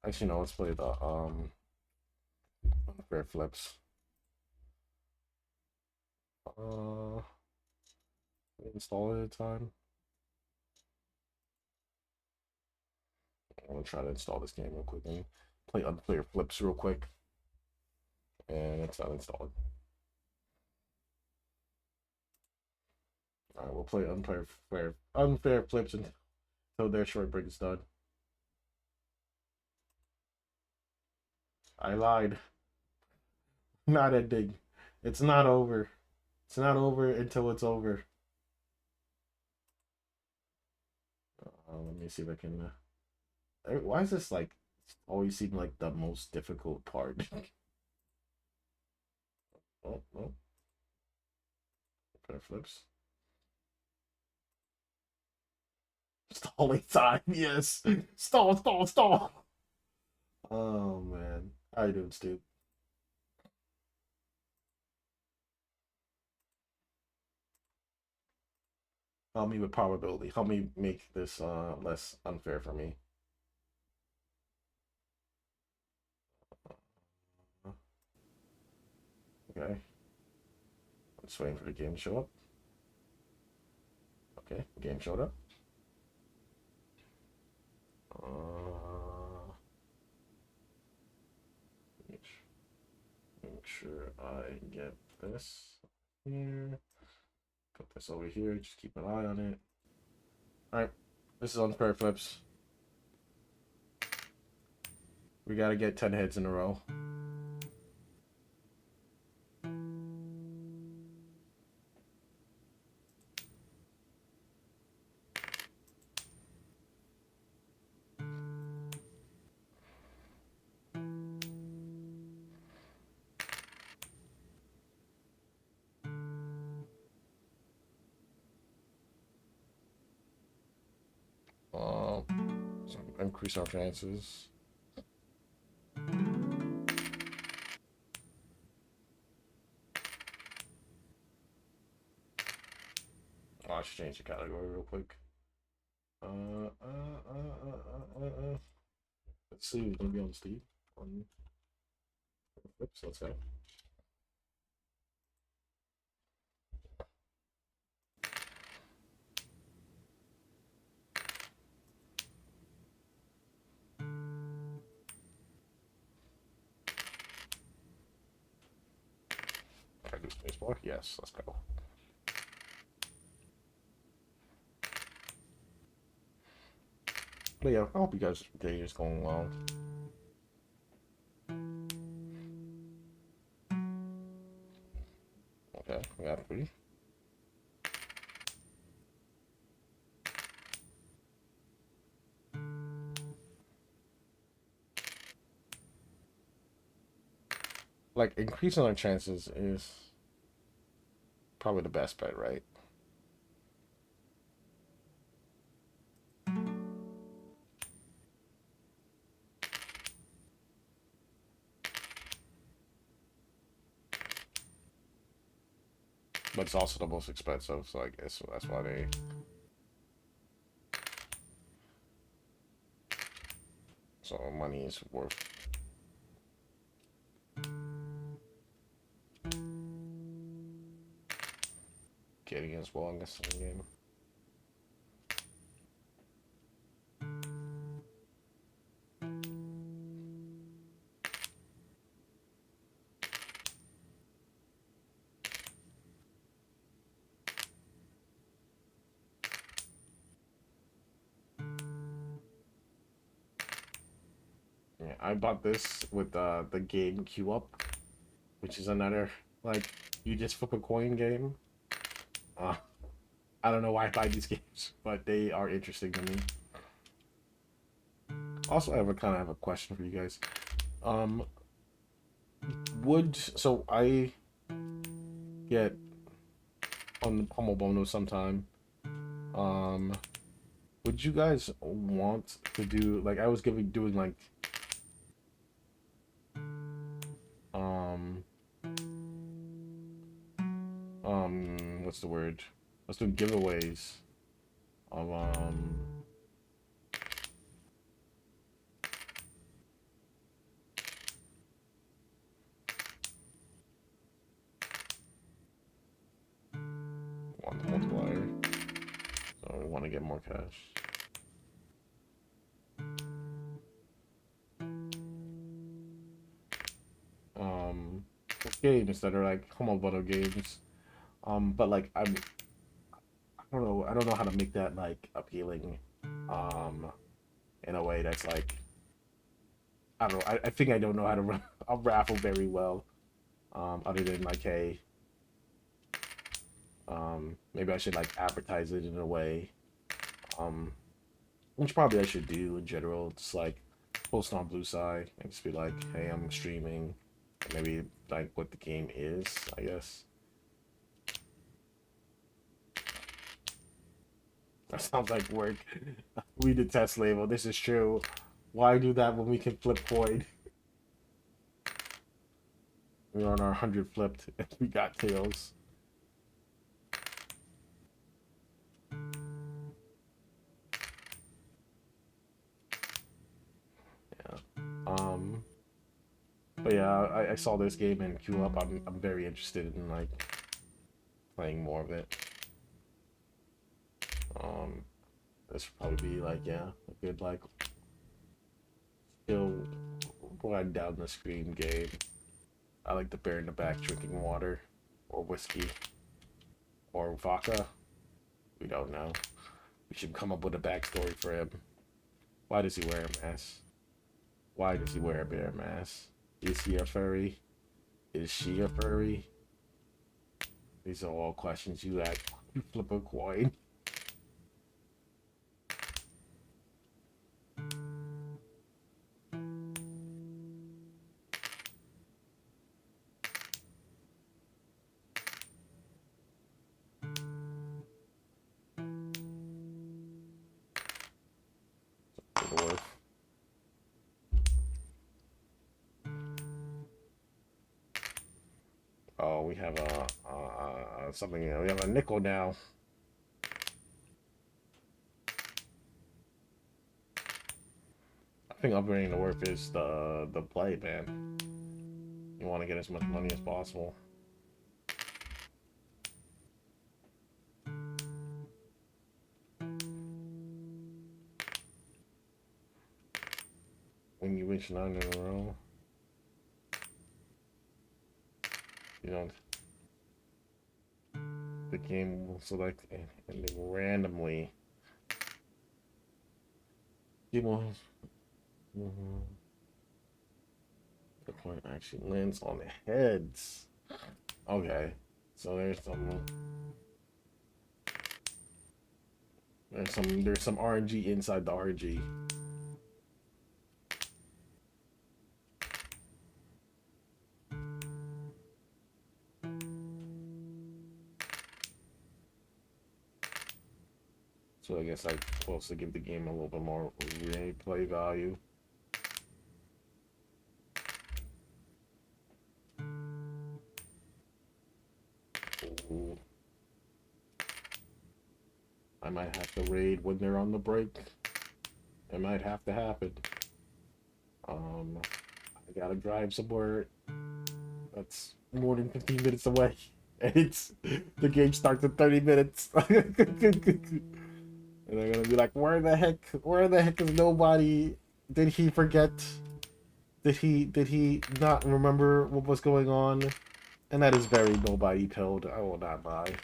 actually no, let's play the unfair flips. Install it at a time. I'm gonna try to install this game real quick and play unfair flips real quick. And it's not installed. Alright, we'll play unfair flips until their short break is done. I lied. Not ending. It's not over. It's not over until it's over. Let me see if I can. Why is this like always seem like the most difficult part? Oh. Pair flips. Stalling time, yes. Stall. Oh man. How you doing, Stu? Help me with probability. Help me make this less unfair for me. Okay. I'm just waiting for the game to show up. Okay, game showed up. Make sure I get this here. Put this over here. Just keep an eye on it. All right, this is unfair flips. We gotta get 10 hits in a row. increase our chances. Oh, I should change the category real quick. Let's see who's gonna be on Steve. Oops, let's go. Can I do spacebar? Yes, let's go. But yeah, I hope you guys' day is going well. Okay, we got 3. Like, increasing our chances is probably the best bet, right? But it's also the most expensive, so I guess that's why they... So money is worth getting as well in this game. Yeah, I bought this with the game Queue Up, which is another, like, you just flip a coin game. Uh, I don't know why I buy these games, but they are interesting to me. Also, I have a kind of have a question for you guys. Um, so I get on the Pummel Bono sometime. Um, would you guys want to do, like, I was doing like um what's the word? Let's do giveaways of on the multiplier. So we want to get more cash. Games that are like Humble Bundle games. But like I don't know how to make that like appealing, um, in a way that's like I don't know. I think I don't know how to run a raffle very well. Other than like, hey, maybe I should like advertise it in a way, um, which probably I should do in general. Just like post on Blue Side and just be like, hey, I'm streaming, and maybe like what the game is, I guess. That sounds like work. We did test label. This is true. Why do that when we can flip coin? We're on our 100 flipped and we got tails. Yeah. But yeah, I saw this game in queue up. I'm very interested in like playing more of it. Um, this would probably be like, yeah, a good like still ride down the screen game. I like the bear in the back drinking water or whiskey or vodka. We don't know. We should come up with a backstory for him. Why does he wear a mask? Why does he wear a bear mask? Is he a furry? Is she a furry? These are all questions you ask. You flip a coin. Worth. we have a something. We have a nickel now. I think upgrading the worth is the play, man. You want to get as much money as possible. When you reach 9 in a row, you know, the game will select and then randomly. People. The coin actually lands on the heads. Okay, so there's some RNG inside the RNG. So I guess I'm supposed to give the game a little bit more replay value. Ooh. I might have to raid when they're on the break. It might have to happen. I gotta drive somewhere that's more than 15 minutes away. And the game starts in 30 minutes. And they're gonna be like, where the heck is nobody? Did he forget? Did he not remember what was going on? And that is very nobody pilled. I will not lie.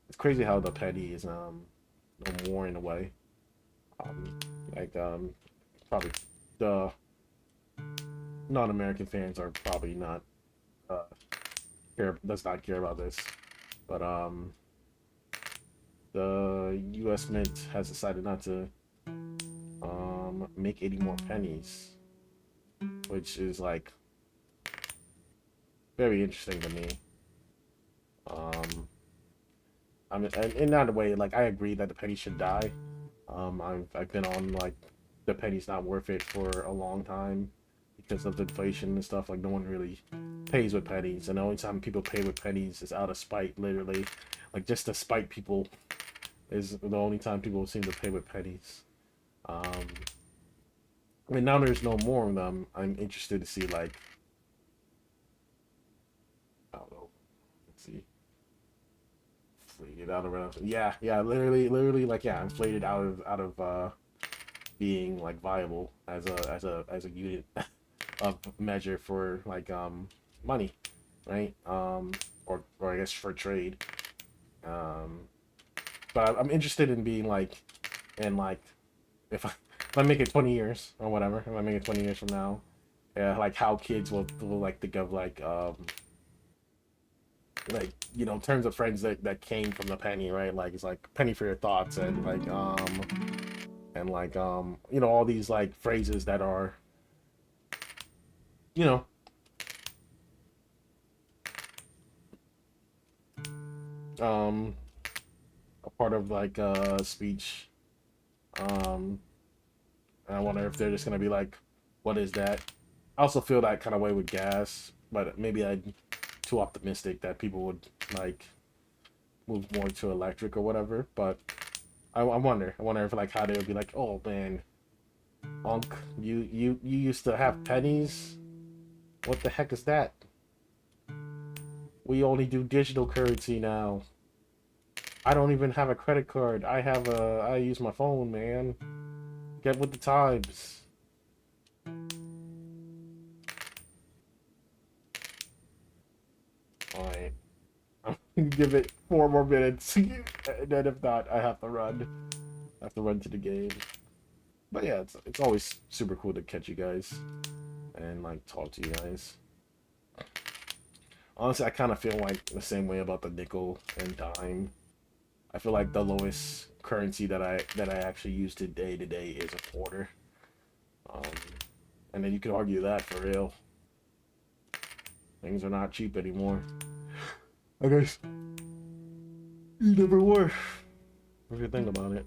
It's crazy how the penny is no more in a way. Like probably the non-American fans are probably not does not care about this. But the US Mint has decided not to make any more pennies, which is like very interesting to me. I mean, in that way, like I agree that the penny should die. I've been on like the penny's not worth it for a long time because of the inflation and stuff. Like no one really pays with pennies, and the only time people pay with pennies is out of spite, literally, like just to spite people. Is the only time people seem to pay with pennies. I mean, now there's no more of them. I'm interested to see, like, I don't know. Let's see. Inflated out of yeah, literally, like, yeah, inflated out of being like viable as a unit of measure for like money, right? Or I guess for trade. But I'm interested in being like, and like, if I make it 20 years or whatever, if I make it 20 years from now, like how kids will like think of like you know, terms of friends that came from the penny, right? Like it's like penny for your thoughts and like you know, all these like phrases that are, you know, um a part of like speech. um and I wonder if they're just gonna be like, what is that? I also feel that kind of way with gas, but maybe I'm too optimistic that people would like move more to electric or whatever. But I wonder if like how they would be like, oh man, Unc, you used to have pennies. What the heck is that? We only do digital currency now. I don't even have a credit card. I use my phone, man. Get with the times. Alright. Give it 4 more minutes. And then if not, I have to run. I have to run to the game. But yeah, it's always super cool to catch you guys and like talk to you guys. Honestly, I kind of feel like the same way about the nickel and dime. I feel like the lowest currency that I actually use to day is a quarter. Um, and then you could argue that for real. Things are not cheap anymore. I guess you never were. If you think about it.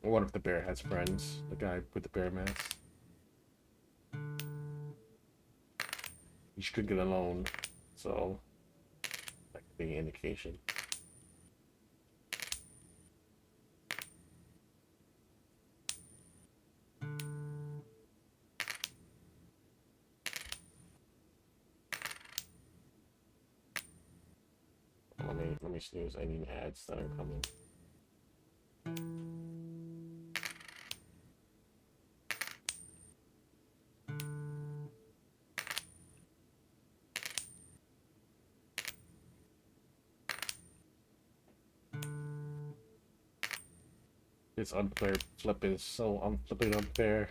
What if the bear has friends? The guy with the bear mask. He should get alone. So that could be an indication. Let me snooze any ads that are coming. This unfair flip is so flipping unfair.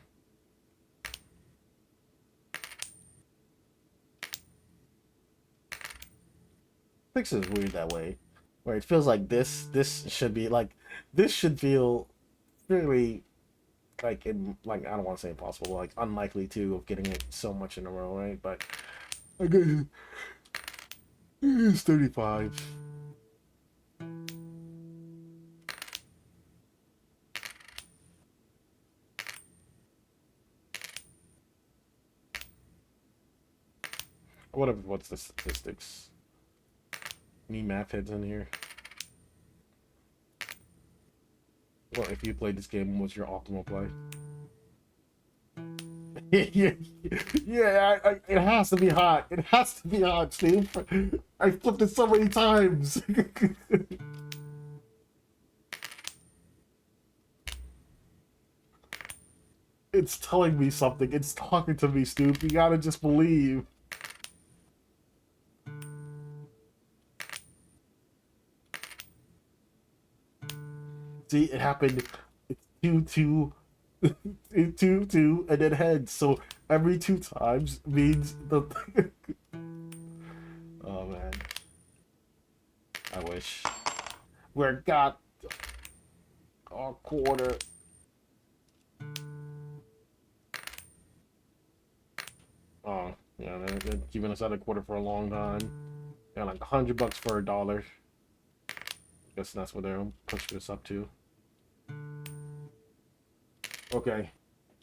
Fix is weird that way, where it feels like this should be like this should feel really like I don't want to say impossible, like unlikely too of getting it so much in a row, right? But I guess it's 35. What's the statistics? Any math heads in here? Well, if you played this game, what's your optimal play? yeah, yeah, it has to be hot. It has to be hot, Steve. I flipped it so many times. It's telling me something. It's talking to me, Steve. You gotta just believe. See, it happened. It's 2-2, 2-2, and then heads. So every 2 times means the. Oh man, I wish. We're got a quarter. Oh, yeah, they're keeping us at a quarter for a long time. Yeah, like $100 for $1. Guess that's what they're pushing us up to. Okay,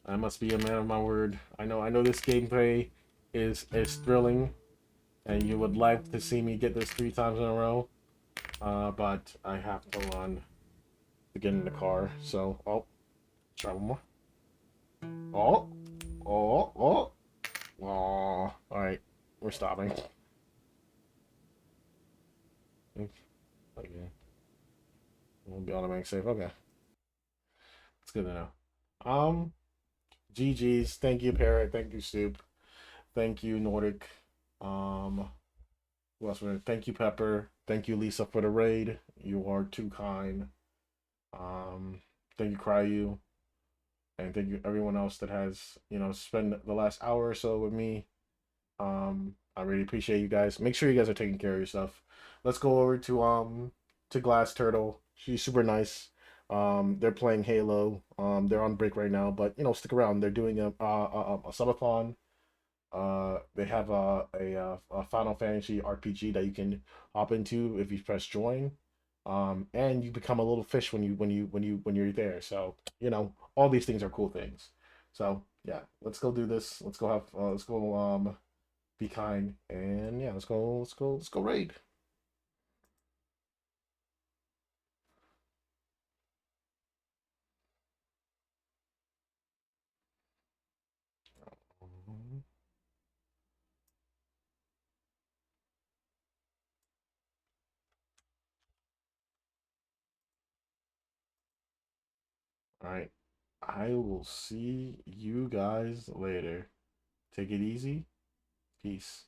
I must be a man of my word. I know this gameplay is thrilling, and you would like to see me get this 3 times in a row. But I have to run to get in the car. So, oh, travel more. Oh, oh, oh, oh. All right, we're stopping. Okay, we'll be automatic safe. Okay, it's good to know. GG's. Thank you, Parrot. Thank you, Stoop. Thank you, Nordic. Um, who else? Thank you, Pepper. Thank you, Lisa, for the raid. You are too kind. Um, thank you, Cryu, and thank you everyone else that has spent the last hour or so with me. I really appreciate you guys. Make sure you guys are taking care of yourself. Let's go over to Glass Turtle. She's super nice. They're playing Halo. They're on break right now, but stick around. They're doing a subathon. They have a Final Fantasy RPG that you can hop into if you press join. And you become a little fish when you're there. So all these things are cool things. So yeah, let's go do this. Let's go be kind, and yeah, let's go raid. All right, I will see you guys later. Take it easy. Peace.